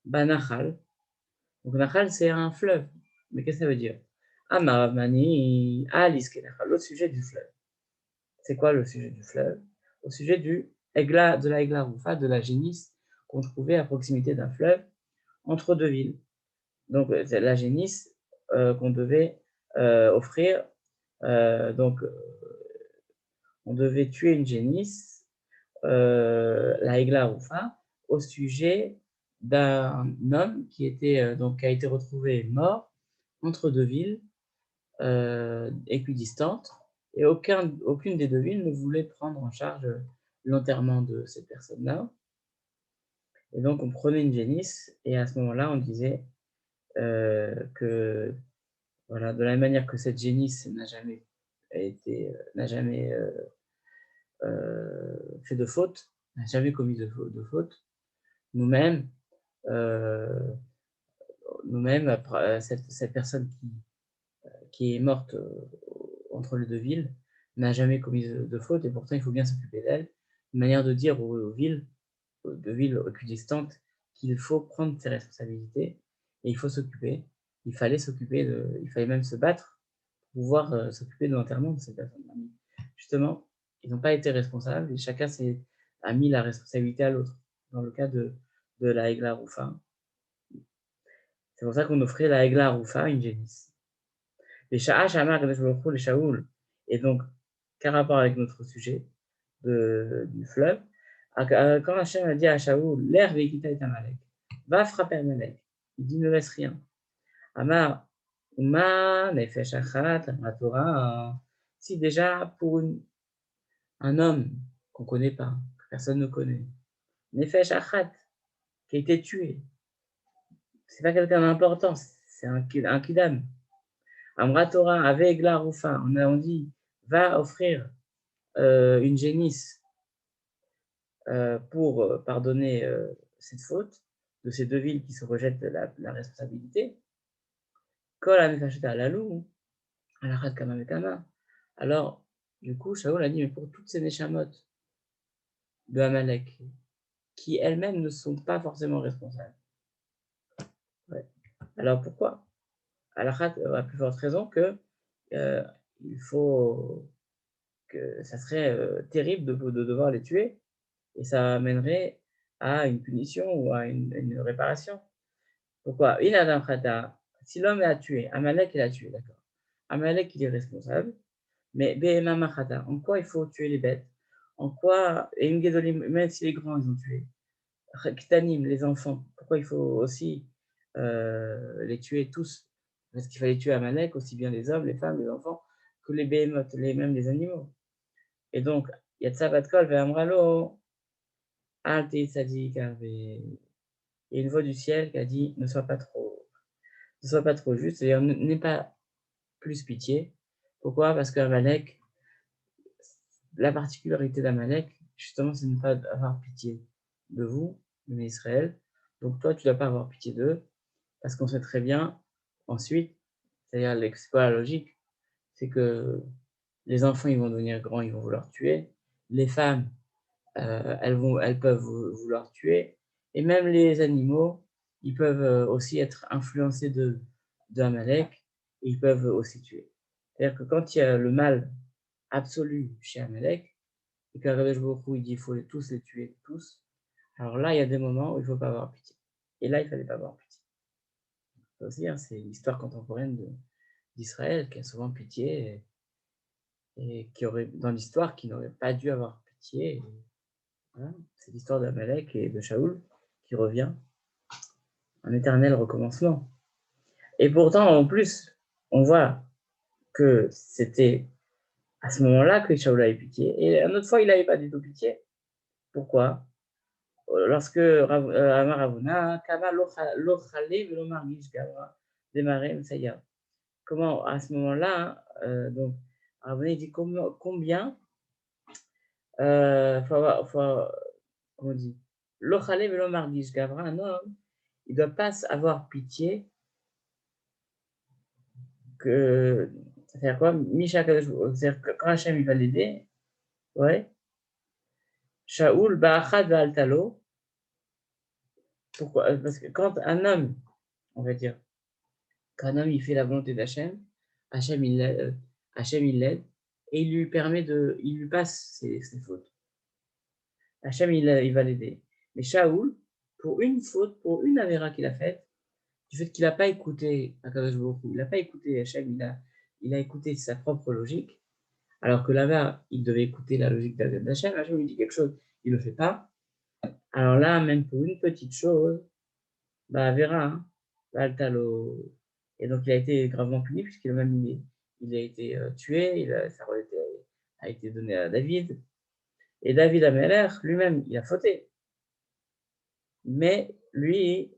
Speaker 1: Banachal. Donc, Nachal, c'est un fleuve. Mais qu'est-ce que ça veut dire? Amaravmani Aliskenachal, le sujet du fleuve. C'est quoi le sujet du fleuve? Au sujet de la Egla Roufa, de la génisse qu'on trouvait à proximité d'un fleuve entre deux villes. Donc, c'est la génisse qu'on devait offrir. On devait tuer une génisse, la Egla Roufa, au sujet d'un homme qui a été retrouvé mort entre deux villes équidistantes, et aucune des deux villes ne voulait prendre en charge l'enterrement de cette personne-là. Et donc, on prenait une génisse, et à ce moment-là, on disait que, voilà, de la même manière que cette génisse n'a jamais fait de faute, n'a jamais commis de faute, nous-mêmes, cette personne qui est morte entre les deux villes n'a jamais commis de faute, et pourtant il faut bien s'occuper d'elle. Une manière de dire aux villes équidistantes qu'il faut prendre ses responsabilités et il faut s'occuper. Il fallait même se battre pour pouvoir s'occuper de l'enterrement de cette personne. Justement, ils n'ont pas été responsables et chacun a mis la responsabilité à l'autre. Dans le cas de la Egla Roufa, c'est pour ça qu'on offrait la Egla Roufa, une génisse. Les Sha'ash Amar les Shaoul. Et donc, quel rapport avec notre sujet du fleuve? Quand Hachem a dit à Shaoul, l'air Vekita est Amalek, va frapper Amalek. Il dit ne laisse rien. Amar, Uma, Nefesh Achat, la Torah, si déjà pour un homme qu'on ne connaît pas, que personne ne connaît, Nefesh Achat, qui a été tué, c'est pas quelqu'un d'important, c'est un kidam. Amra Torah, avec la Roufa, on dit, va offrir une génisse pour pardonner cette faute de ces deux villes qui se rejettent la responsabilité. Alors, du coup, Shaoul a dit, mais pour toutes ces Neshamot de Amalek, qui elles-mêmes ne sont pas forcément responsables. Ouais. Alors pourquoi? Alors, à plus forte raison que ça serait terrible de devoir les tuer, et ça amènerait à une punition ou à une réparation. Pourquoi? Si l'homme a tué, Amalek, il a tué, d'accord. Amalek, il est responsable, mais Behema Machata, en quoi il faut tuer les bêtes? En quoi, et une Gedolim, même si les grands, ils ont tué, Ktanim, les enfants, pourquoi il faut aussi les tuer tous? Parce qu'il fallait tuer Amalek, aussi bien les hommes, les femmes, les enfants, que les Behemoth, même les animaux. Et donc, Yatsa Batkol Ve'amralo, Al Tei Tzadik Arve. Il y a une voix du ciel qui a dit ne sois pas trop juste, c'est-à-dire n'aie pas plus pitié. Pourquoi? Parce qu'Amalek, la particularité d'Amalek, justement, c'est de ne pas avoir pitié de vous, de Israël. Donc toi, tu ne dois pas avoir pitié d'eux, parce qu'on sait très bien, ensuite, c'est-à-dire l'exploit logique, c'est que les enfants, ils vont devenir grands, ils vont vouloir tuer. Les femmes, elles peuvent vouloir tuer. Et même les animaux, ils peuvent aussi être influencés de Amalek, et ils peuvent aussi tuer. C'est-à-dire que quand il y a le mal absolu chez Amalek, et qu'Akadosh Baruch Hu, il dit il faut tous les tuer, tous, alors là, il y a des moments où il ne faut pas avoir pitié. Et là, il ne fallait pas avoir pitié. Ça aussi, hein, c'est l'histoire contemporaine d'Israël qui a souvent pitié et qui aurait, dans l'histoire, qui n'aurait pas dû avoir pitié. Et voilà, c'est l'histoire d'Amalek et de Shaoul qui revient, un éternel recommencement. Et pourtant, en plus, on voit que c'était à ce moment-là que Shaoul avait pitié. Et une autre fois, il n'avait pas du tout pitié. Pourquoi? Lorsque Amar Ravuna, Kama lo chale velo margish gavra, démarrer Messiah. Comment, à ce moment-là, donc, Ravuna, il dit combien, comment on dit, lo chale velo margish gavra, un homme, il ne doit pas avoir pitié que, c'est-à-dire quoi, Misha, c'est-à-dire que quand Hachem il va l'aider, ouais, Shaoul, Ba'achad Va'altalo, pourquoi? Parce que quand un homme, on va dire, quand un homme il fait la volonté d'Hachem, Hachem il l'aide et il lui passe ses fautes. Hachem il va l'aider. Mais Shaoul, pour une faute, pour une avéra qu'il a faite, du fait qu'il n'a pas écouté Akadosh Baruch Hu, il n'a pas écouté Hachem, il a écouté sa propre logique, alors que là-bas, il devait écouter la logique d'Hachem. Hachem lui dit quelque chose, il ne le fait pas. Alors là, même pour une petite chose, bah, Vera, hein, Altalo. Et donc, il a été gravement puni, puisqu'il a même il a été tué, sa royauté a été donnée à David. Et David Ameller, lui-même, il a fauté. Mais lui,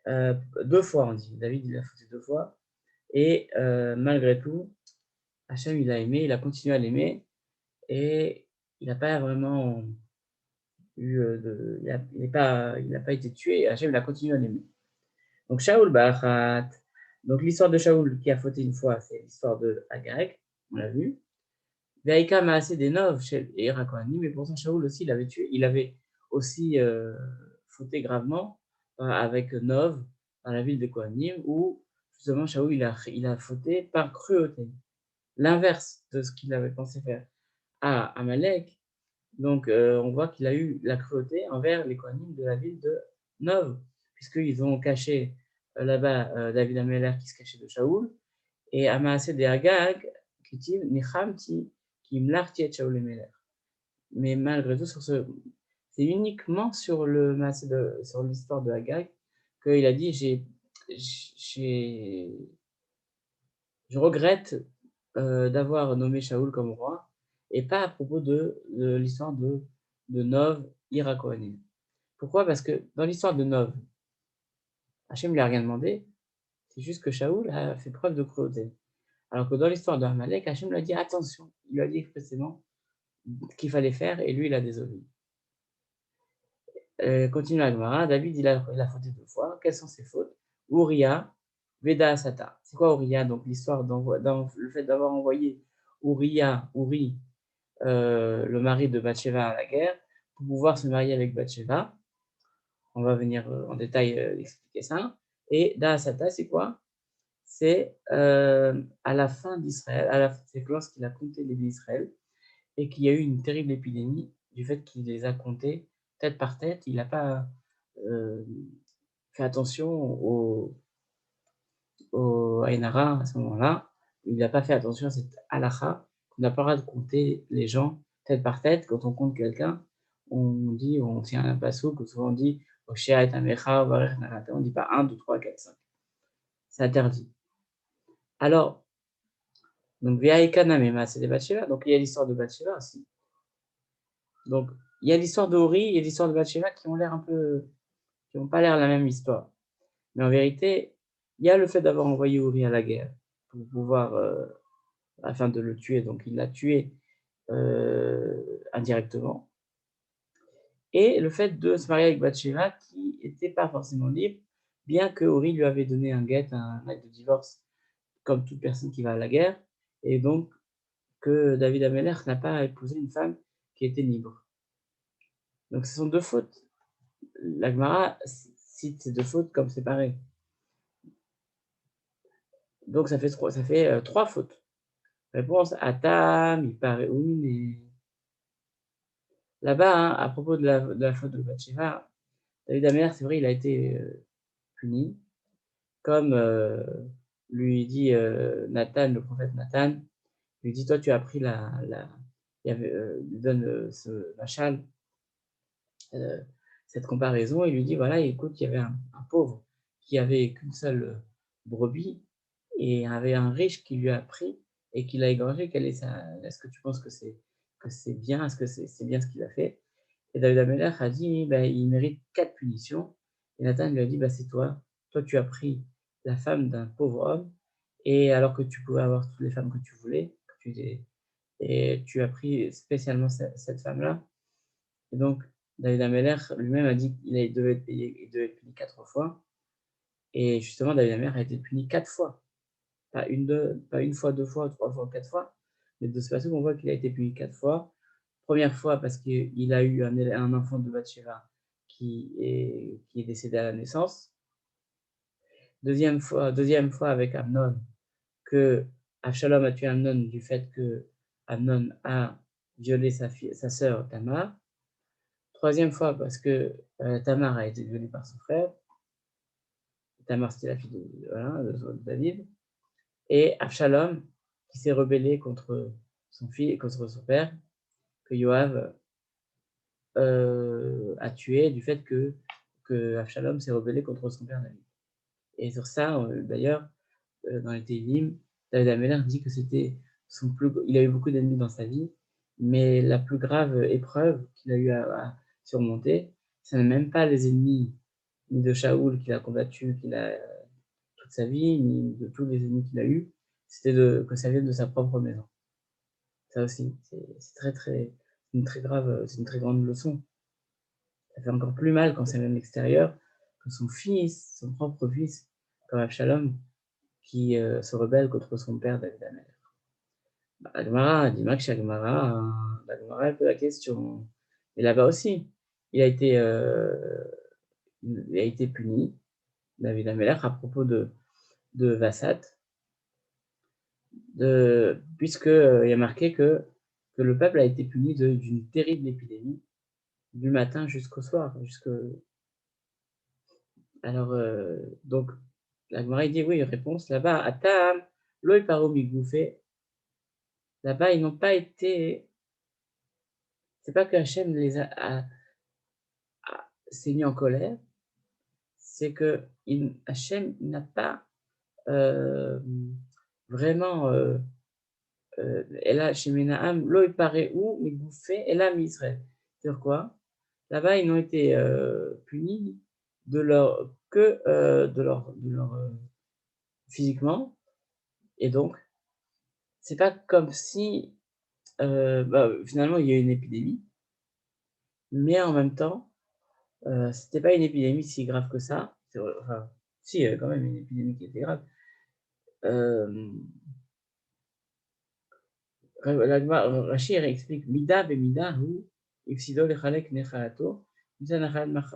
Speaker 1: deux fois, on dit. David, il a fauté deux fois. Et malgré tout, Hachem, il a aimé, il a continué à l'aimer. Et il n'a pas vraiment eu il n'a pas été tué. Hachem, il a continué à l'aimer. Donc, Shaoul Ba'achat. Donc, l'histoire de Shaoul qui a fauté une fois, c'est l'histoire de Agag, on l'a vu. Ve'aika Maaseh des Nov chez Ira Kohanim, mais pourtant Shaoul aussi, il avait aussi fauté gravement avec Nov dans la ville de Kohanim, où justement Shaoul il a fauté par cruauté, l'inverse de ce qu'il avait pensé faire à Amalek. Donc, on voit qu'il a eu la cruauté envers les Kohanim de la ville de Nov, puisqu'ils ont caché là-bas David Ameller qui se cachait de Shaoul, et Amaaseh de Agag, qui dit Nichamti, qui mlarti et Shaoul Ameller. Mais malgré tout, c'est uniquement sur sur l'histoire de Agag qu'il a dit je regrette d'avoir nommé Shaoul comme roi, et pas à propos de l'histoire de Nov, Ira Kohanim. Pourquoi? Parce que dans l'histoire de Nov, Hachem ne lui a rien demandé, c'est juste que Shaoul a fait preuve de cruauté. Alors que dans l'histoire de Amalek, Hachem lui a dit attention, il lui a dit expressément ce qu'il fallait faire, et lui, il a désobéi. Continue la Gemara, David, il a fauté deux fois. Quelles sont ses fautes? Uriah, Veda Asata. C'est quoi Uriah? Donc l'histoire le fait d'avoir envoyé Uri, le mari de Bathsheba à la guerre, pour pouvoir se marier avec Bathsheba. On va venir en détail expliquer ça. Et Daasata, c'est quoi? C'est à la fin d'Israël, c'est lorsqu'il a compté les d'Israël, et qu'il y a eu une terrible épidémie du fait qu'il les a comptés tête par tête. Il n'a pas fait attention au Aïn Hara à ce moment-là. Il n'a pas fait attention à cette halakha, qu'on n'a pas le droit de compter les gens tête par tête. Quand on compte quelqu'un, on tient un passouk, ou souvent on dit Oshéa et Amecha, Varech Narata. On ne dit pas 1, 2, 3, 4, 5. C'est interdit. Alors, donc, Ve'aïkana Mema, c'est des Bathsheba. Donc, il y a l'histoire de Bathsheba aussi. Donc, il y a l'histoire de Uri et l'histoire de Bathsheba qui ont l'air un peu, qui n'ont pas l'air la même histoire. Mais en vérité, il y a le fait d'avoir envoyé Uri à la guerre pour pouvoir, afin de le tuer. Donc, il l'a tué indirectement. Et le fait de se marier avec Bathsheba qui n'était pas forcément libre, bien que Uri lui avait donné un guet, un acte de divorce, comme toute personne qui va à la guerre, et donc que David Améler n'a pas épousé une femme qui était libre. Donc, ce sont deux fautes. La Gemara cite ces deux fautes comme séparées. Donc, ça fait trois fautes. Réponse Atam, il paraît Oumine. Là-bas, hein, à propos de la faute de Bathsheba, David Améler, c'est vrai, il a été puni, comme lui dit Nathan, le prophète Nathan, lui dit toi, tu as pris il donne ce machal, cette comparaison, et lui dit voilà, écoute, il y avait un pauvre qui avait qu'une seule brebis et avait un riche qui lui a pris et qui l'a égorgé. Est-ce que tu penses que c'est bien? Est-ce que c'est bien ce qu'il a fait? Et David Ameller a dit bah, il mérite 4 punitions. Et Nathan lui a dit bah, c'est toi. Toi, tu as pris la femme d'un pauvre homme, et alors que tu pouvais avoir toutes les femmes que tu voulais, et tu as pris spécialement cette femme-là. Et donc, David Ameller lui-même a dit qu'il devait être payé, il devait être puni 4 fois. Et justement, David Ameller a été puni 4 fois. Pas une fois, 2 fois, 3 fois, 4 fois. Mais de ce passage, on voit qu'il a été puni 4 fois. Première fois parce qu'il a eu un enfant de Bathsheba qui est décédé à la naissance. Deuxième fois avec Amnon, que Absalom a tué Amnon du fait que Amnon a violé sa sœur Tamar. Troisième fois parce que Tamar a été violée par son frère. Tamar, c'était la fille de David. Et Absalom, qui s'est rebellé contre son fils et contre son père, que Yoav a tué du fait que Absalom s'est rebellé contre son père David. Et sur ça, d'ailleurs, dans les Télim, David Ameller dit que c'était il a eu beaucoup d'ennemis dans sa vie, mais la plus grave épreuve qu'il a eu à surmonter, ce n'est même pas les ennemis ni de Shaoul qu'il a combattu toute sa vie, ni de tous les ennemis qu'il a eus, c'était que ça vienne de sa propre maison. Ça aussi, c'est une très grave, c'est une très grande leçon. Ça fait encore plus mal quand c'est même l'extérieur, que son propre fils, comme Absalom, qui se rebelle contre son père David Ameller. La Gemara dit Max Gemara, la Gemara elle pose la question. Et là-bas aussi, il a été, puni, David Ameller, à propos de Vassat, puisqu'il y a marqué que le peuple a été puni d'une terrible épidémie du matin jusqu'au soir. Alors, donc, la Gemara dit oui, réponse là-bas, Atam, Loi Paro Migoufé, là-bas, ils n'ont pas été. C'est pas que Hachem les s'est mis en colère, c'est que Hachem n'a pas vraiment. Et là, chez Menaam, Loi Pareu Migoufé, et là, Misraël. Sur quoi? Là-bas, ils n'ont été punis physiquement, et donc, c'est pas comme si finalement il y a une épidémie, mais en même temps, c'était pas une épidémie si grave que ça. Enfin, si, il y avait quand même une épidémie qui était grave. Rashi explique Mida Bemida ou Ifsido Lechalek Nechalato,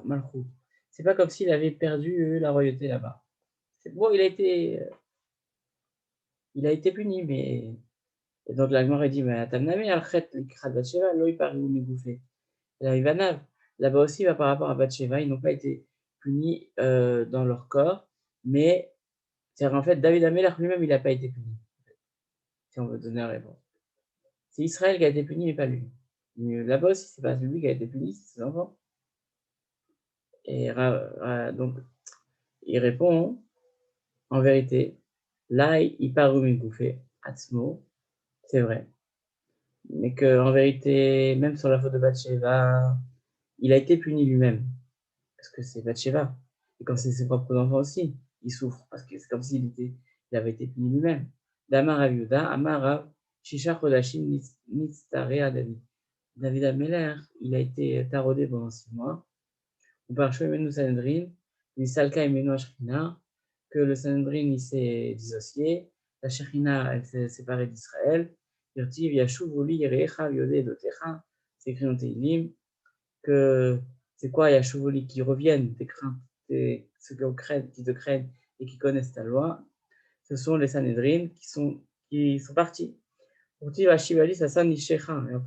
Speaker 1: Malchut. C'est pas comme s'il avait perdu la royauté là-bas. C'est bon, il a été puni, mais. Et donc la Gemara dit mais Tamnami al-Chet l'Ikrat Batsheva, Loi Pari ou Migoufé. Là-bas aussi, par rapport à Bathsheba, ils n'ont pas été punis dans leur corps, mais C'est-à-dire, en fait, David Amelech lui-même, il n'a pas été puni, si on veut donner la réponse. C'est Israël qui a été puni, mais pas lui. La bosse, c'est pas lui qui a été puni, c'est ses enfants. Et donc, il répond, en vérité, là, il parle une bouffée, Atzmo, c'est vrai. Mais qu'en vérité, même sur la faute de Bathsheba, il a été puni lui-même. Parce que c'est Bathsheba. Et quand c'est ses propres enfants aussi, il souffre. Parce que c'est comme il avait été puni lui-même. Damar Aviuda, Amarav, Shisha Chodashim, Nitztare à David. David Ameller, il a été taraudé pendant 6 mois. On parle Shoemenu Sanhedrin, Nisalka et Menu Ashrina, que le Sanhedrin il s'est dissocié, la Shekhinah elle s'est séparée d'Israël, Yirtiv Yashuvuli Yerecha Yodé Dotecha, c'est écrit dans Teilim, que c'est quoi Yashuvuli qui reviennent des craintes, ceux qui te craignent et qui connaissent ta loi, ce sont les Sanhedrin qui sont partis. Et après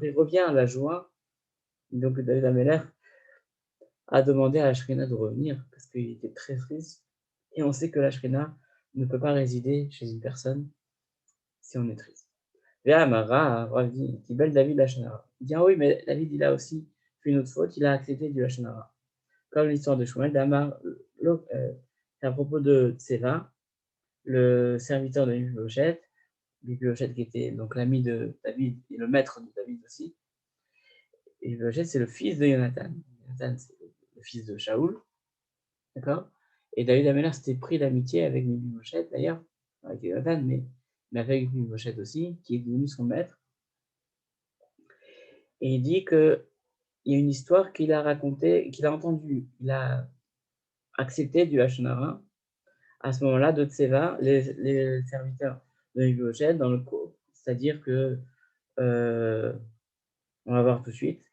Speaker 1: il revient à la joie, donc David Ameller a demandé à la Shrina de revenir parce qu'il était très triste. Et on sait que la Shrina ne peut pas résider chez une personne si on est triste. Et Amara, Rav dit, Kibel David Lachonara. Il dit, ah oui, mais David, il a aussi fait une autre faute, il a accepté du Lachonara. Comme l'histoire de Shmuel, d'Amar, à propos de Tseva, le serviteur de Mephibosheth qui était donc l'ami de David et le maître de David aussi. Et Mephibosheth, c'est le fils de Jonathan. Jonathan, c'est le fils de Shaoul. D'accord. Et David Ameller s'était pris d'amitié avec Mephibosheth, d'ailleurs, avec Jonathan, mais avec Mephibosheth aussi, qui est devenu son maître. Et il dit qu'il y a une histoire qu'il a racontée, qu'il a entendue, il a accepté du Hachonara, à ce moment-là, de Tseva, les serviteurs de Mephibosheth, dans le cours. C'est-à-dire que, on va voir tout de suite.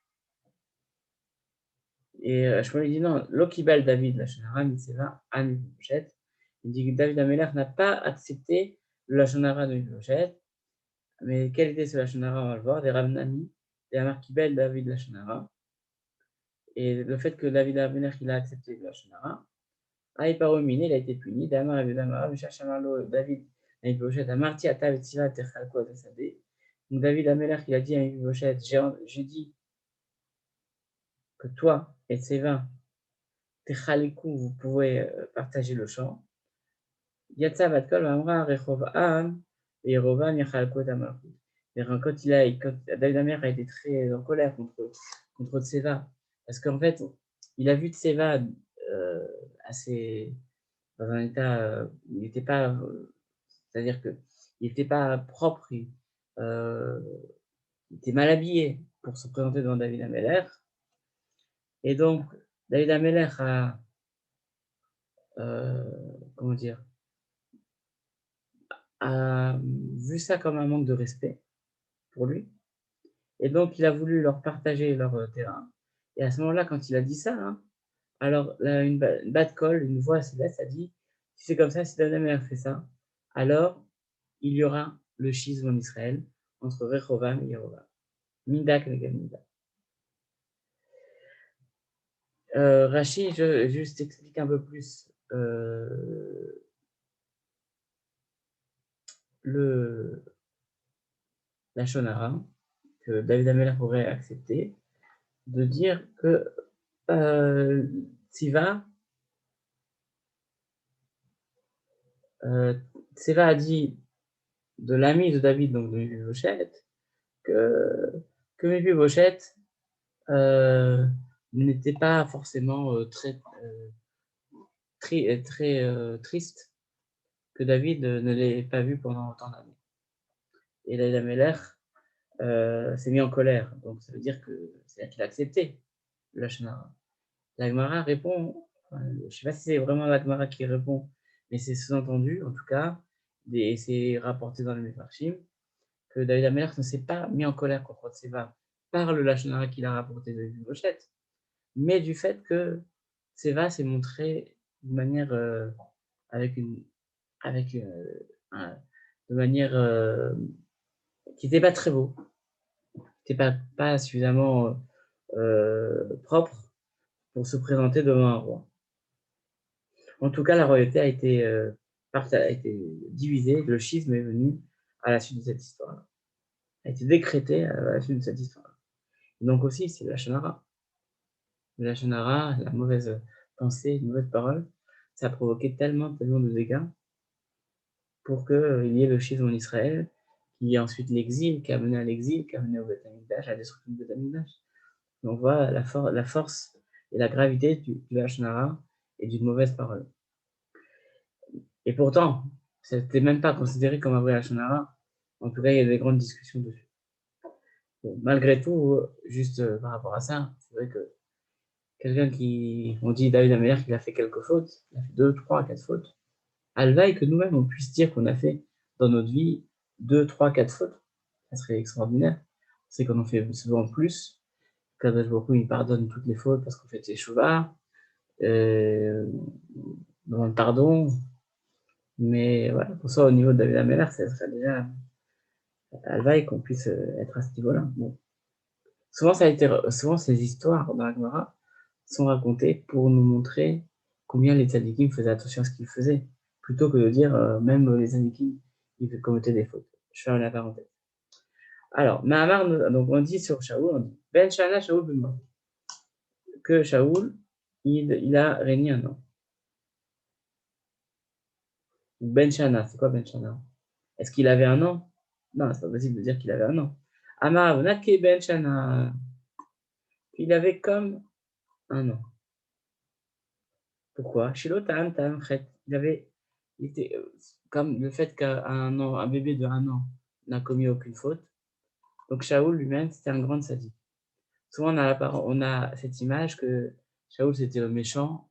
Speaker 1: Et Shmuel dit non, Lokibal David, Lachonara, Mitseva, à Mephibosheth. Il dit que David Ameller n'a pas accepté le Lachonara de Mephibosheth. Mais quel était ce Lachonara? On va le voir. Des Rav Nami, des Amarkibel David Lachonara. Et le fait que David Ameller il a accepté le Lachonara, Aïparomine, il a été puni. Damar Avedamara, Mishachamarlo David Mephibosheth, Amarti Ata Vetzila Techalko Atasade. Donc David Ameller il a dit à Mephibosheth, j'ai dit que toi et Tseva, Techalikou, vous pouvez partager le champ. Yatsa Vatkol Amra Rechovam et Yerovam Yachalko Tamalchut. Quand David Ameller a été très en colère contre Tseva, parce qu'en fait, il a vu Tseva assez dans un état, il n'était pas, c'est-à-dire que il n'était pas propre, il était mal habillé pour se présenter devant David Ameller. Et donc, David Ameller a, comment dire, a vu ça comme un manque de respect pour lui. Et donc, il a voulu leur partager leur terrain. Et à ce moment-là, quand il a dit ça, hein, alors là, une bad call, une voix céleste a dit, si c'est comme ça, si David Ameller fait ça, alors il y aura le schisme en Israël entre Rehovam et Yerovam. Mindak et Mindak. Rashi, je juste explique un peu plus la Shonara, que David Ameller pourrait accepter, de dire que Tziva a dit de l'ami de David, donc de Mephibosheth, que Mephibosheth n'était pas forcément très triste, que David ne l'ait pas vu pendant autant d'années. Et David Ameller s'est mis en colère, donc ça veut dire qu'il a accepté le Lachonara. La Gemara répond, je ne sais pas si c'est vraiment la Gemara qui répond, mais c'est sous-entendu, en tout cas, et c'est rapporté dans les Mefarshim, que David Ameller ne s'est pas mis en colère contre Tseva par le Lachonara qu'il a rapporté de Mephibosheth, mais du fait que Tseva s'est montré de manière de manière qui n'était pas très beau, qui n'était pas suffisamment propre pour se présenter devant un roi. En tout cas, la royauté a été a été divisé, le schisme est venu à la suite de cette histoire-là, a été décrété à la suite de cette histoire-là. Donc aussi, c'est la Shonara. La Shonara, la mauvaise pensée, une mauvaise parole, ça a provoqué tellement de dégâts pour qu'il y ait le schisme en Israël, qu'il y ait ensuite l'exil, qui a mené à l'exil, qui a mené au Beth Amikdash, à la destruction du Beth Amikdash. On voit la force et la gravité du Lashon Hara et d'une mauvaise parole. Et pourtant, ce n'était même pas considéré comme un vrai Lashon Hara. En tout cas, il y a des grandes discussions dessus. Bon, malgré tout, juste par rapport à ça, c'est vrai que quelqu'un qui, on dit David Ameller qu'il a fait quelques fautes, il a fait 2, 3, 4 fautes. Alvaï que nous-mêmes, on puisse dire qu'on a fait dans notre vie 2, 3, 4 fautes. Ça serait extraordinaire. C'est qu'on en fait souvent plus. Kadosh Baruch Hu, il pardonne toutes les fautes parce qu'on fait ses chouvas. Demande pardon. Mais voilà, pour ça, au niveau de David Ameller, ça serait déjà Alvaï qu'on puisse être à ce niveau-là. Bon. Souvent, ces histoires dans la Gemara sont racontées pour nous montrer combien les tzadikim faisaient attention à ce qu'ils faisaient, plutôt que de dire même les tzadikim, ils commettaient des fautes. Je ferme la parenthèse. Alors, Mahamar, donc on dit sur Shaoul, on dit Ben Shana Shaoul Ben Mort, que Shaoul, il a régné un an. Ben Shana, c'est quoi Ben Shana? Est-ce qu'il avait un an? Non, c'est pas possible de dire qu'il avait un an. Amar, Nake Ben Shana, il avait comme un an. Pourquoi? Shilo Tam Tam Chet. Il était comme le fait qu'un an, un bébé de un an n'a commis aucune faute. Donc Shaoul lui-même, c'était un grand sadique. Souvent, on a cette image que Shaoul, c'était le méchant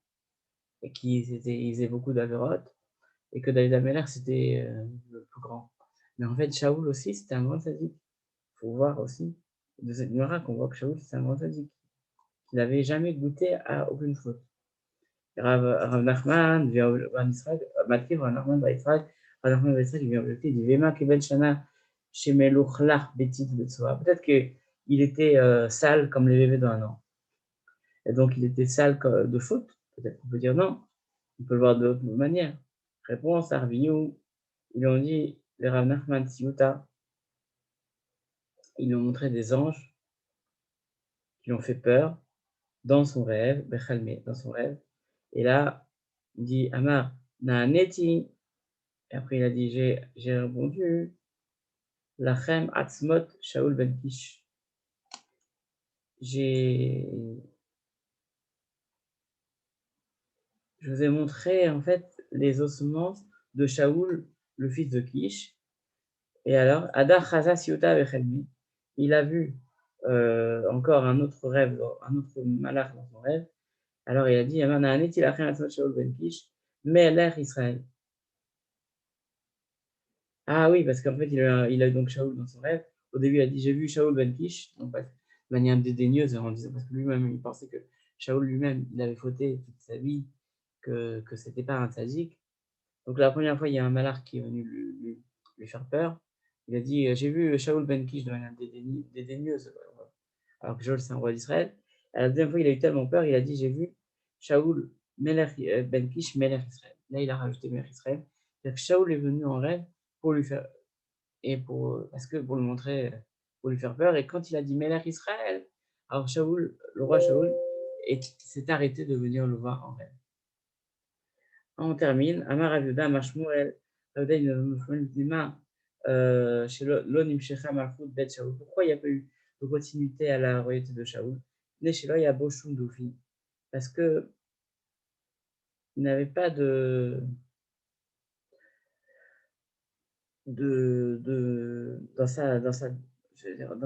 Speaker 1: et qu'il faisait beaucoup d'avérotes et que David Ameller, c'était le plus grand. Mais en fait, Shaoul aussi, c'était un grand sadique. Il faut voir aussi, de cette Gemara, qu'on voit que Shaoul, c'était un grand sadique. Il n'avait jamais goûté à aucune faute. Rav Nachman vient en Israël, Mathieu, Rav Nachman va Israël, Rav Nachman va Israël, il vient objecter, il dit Vema Keben Shana Shemeluchlach Betit Betsoa. Peut-être qu'il était sale comme les bébés d'un an. Et donc il était sale de faute. Peut-être qu'on peut dire non. On peut le voir d'autres manières. Réponse, Arviou, ils lui ont dit, les Rav Nachman Siuta, ils lui ont montré des anges qui lui ont fait peur dans son rêve, Bechalmé, dans son rêve. Et là, il dit Amar, Naaneti. Et après, il a dit j'ai répondu, Lachem Atzmot Shaul Ben Kish. Je vous ai montré en fait les ossements de Shaoul, le fils de Kish. Et alors, Adar Chaza Siuta Bechelmi, il a vu encore un autre rêve, un autre malach dans son rêve. Alors il a dit Amar Naaneti Lachem Atzmot Shaul Ben Kish, Melech Israël. Ah oui, parce qu'en fait, il a eu donc Shaoul dans son rêve. Au début, il a dit j'ai vu Shaoul Ben Kish, donc de manière dédaigneuse, en disant, parce que lui-même, il pensait que Shaoul lui-même, il avait fauté toute sa vie, que ce n'était pas un tzaddik. Donc la première fois, il y a un malach qui est venu lui faire peur. Il a dit j'ai vu Shaoul Ben Kish de manière dédaigneuse, alors que Shaoul, c'est un roi d'Israël. À la deuxième fois, il a eu tellement peur, il a dit j'ai vu Shaoul Ben Kish, Melech Israël. Là, il a rajouté Melech Israël. C'est-à-dire que Shaoul est venu en rêve pour lui faire parce que pour le montrer, pour lui faire peur. Et quand il a dit Melech Israël, alors Shaoul, le roi Shaoul, s'est arrêté de venir le voir en rêve. On termine. Amar Aviuda, Amar Shmuel, Aviuda, il me dit chez l'Onim Shecha Malchut Bet Shaoul. Pourquoi il n'y a pas eu de continuité à la royauté de Shaoul? Mais chez là, il y a Boshum Doufi. Parce que il n'avait pas dans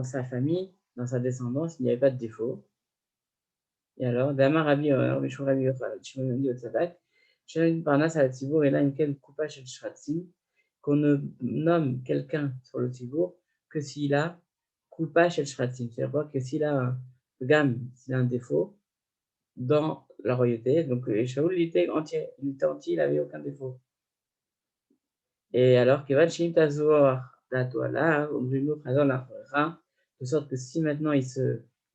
Speaker 1: sa famille, dans sa descendance, il n'y avait pas de défaut. Et alors, Damar Rabbi, Mishou Rabbi Shimon dit au Tzaddak, Shalom Parnas à la Tzibour, et là, une quelle coupage chez Shratzim, qu'on ne nomme quelqu'un sur le Tzibour que s'il a coupage chez Shratzim. C'est-à-dire que s'il a un gamme, s'il a un défaut dans la royauté, donc Shaoul, il était entier, il n'avait aucun défaut. Et alors, Kevan Shim Tazoar, la Toala, de sorte que si maintenant il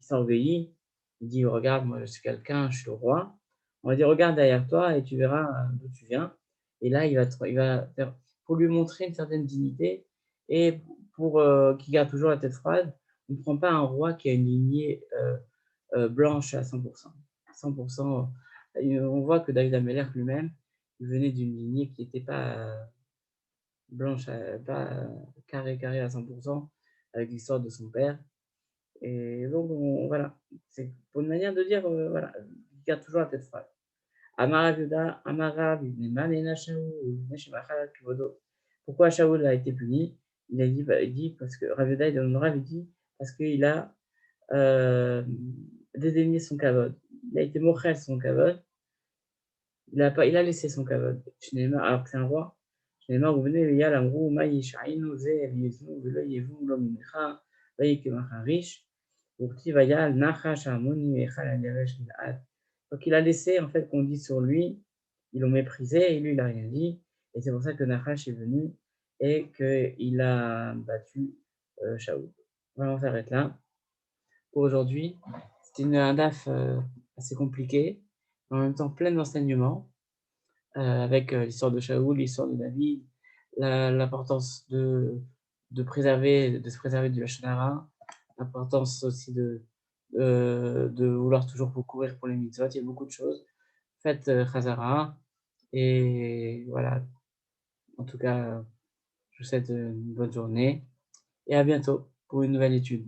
Speaker 1: s'orgueillit, il dit regarde, moi je suis quelqu'un, je suis le roi, on va dire regarde derrière toi et tu verras d'où tu viens. Et là, il va faire pour lui montrer une certaine dignité et pour, qu'il garde toujours la tête froide, on ne prend pas un roi qui a une lignée, blanche à 100 100 et on voit que David Amelech lui-même, il venait d'une lignée qui n'était pas, blanche, pas carré à 100 avec l'histoire de son père et donc on voilà, c'est pour une manière de dire, voilà, il garde toujours la tête froide. Amar Rav Yehuda, Amar Rav Mena Shaoul, Mipnei shemachal kvodo. Pourquoi Shaoul a été puni? Il dit parce que Rav Yehuda, il donne Rav, il dit parce qu'il a, dédaigné son kavod. Il a été mochel son kavod, il a laissé son kavod. Shneimar, alors que c'est un roi. Shneimar Ubnei Eyal amrou ma yish'ainu ze v'yiznu v'lo yevu lo mincha vayikemach harish וכתיב היה נחש העמוני ויכל על יבש גלעד. Donc il a laissé en fait qu'on dit sur lui, ils l'ont méprisé et lui il a rien dit. Et c'est pour ça que Nachash est venu et qu'il a battu Shaoul. Voilà, on s'arrête là pour aujourd'hui. C'était un daf assez compliqué, mais en même temps plein d'enseignements, avec l'histoire de Shaoul, l'histoire de David, l'importance de se préserver du Lachon Hara, l'importance aussi de vouloir toujours courir pour les mitzvot. Il y a beaucoup de choses. Faites Chazara. Et voilà. En tout cas, je vous souhaite une bonne journée et à bientôt pour une nouvelle étude.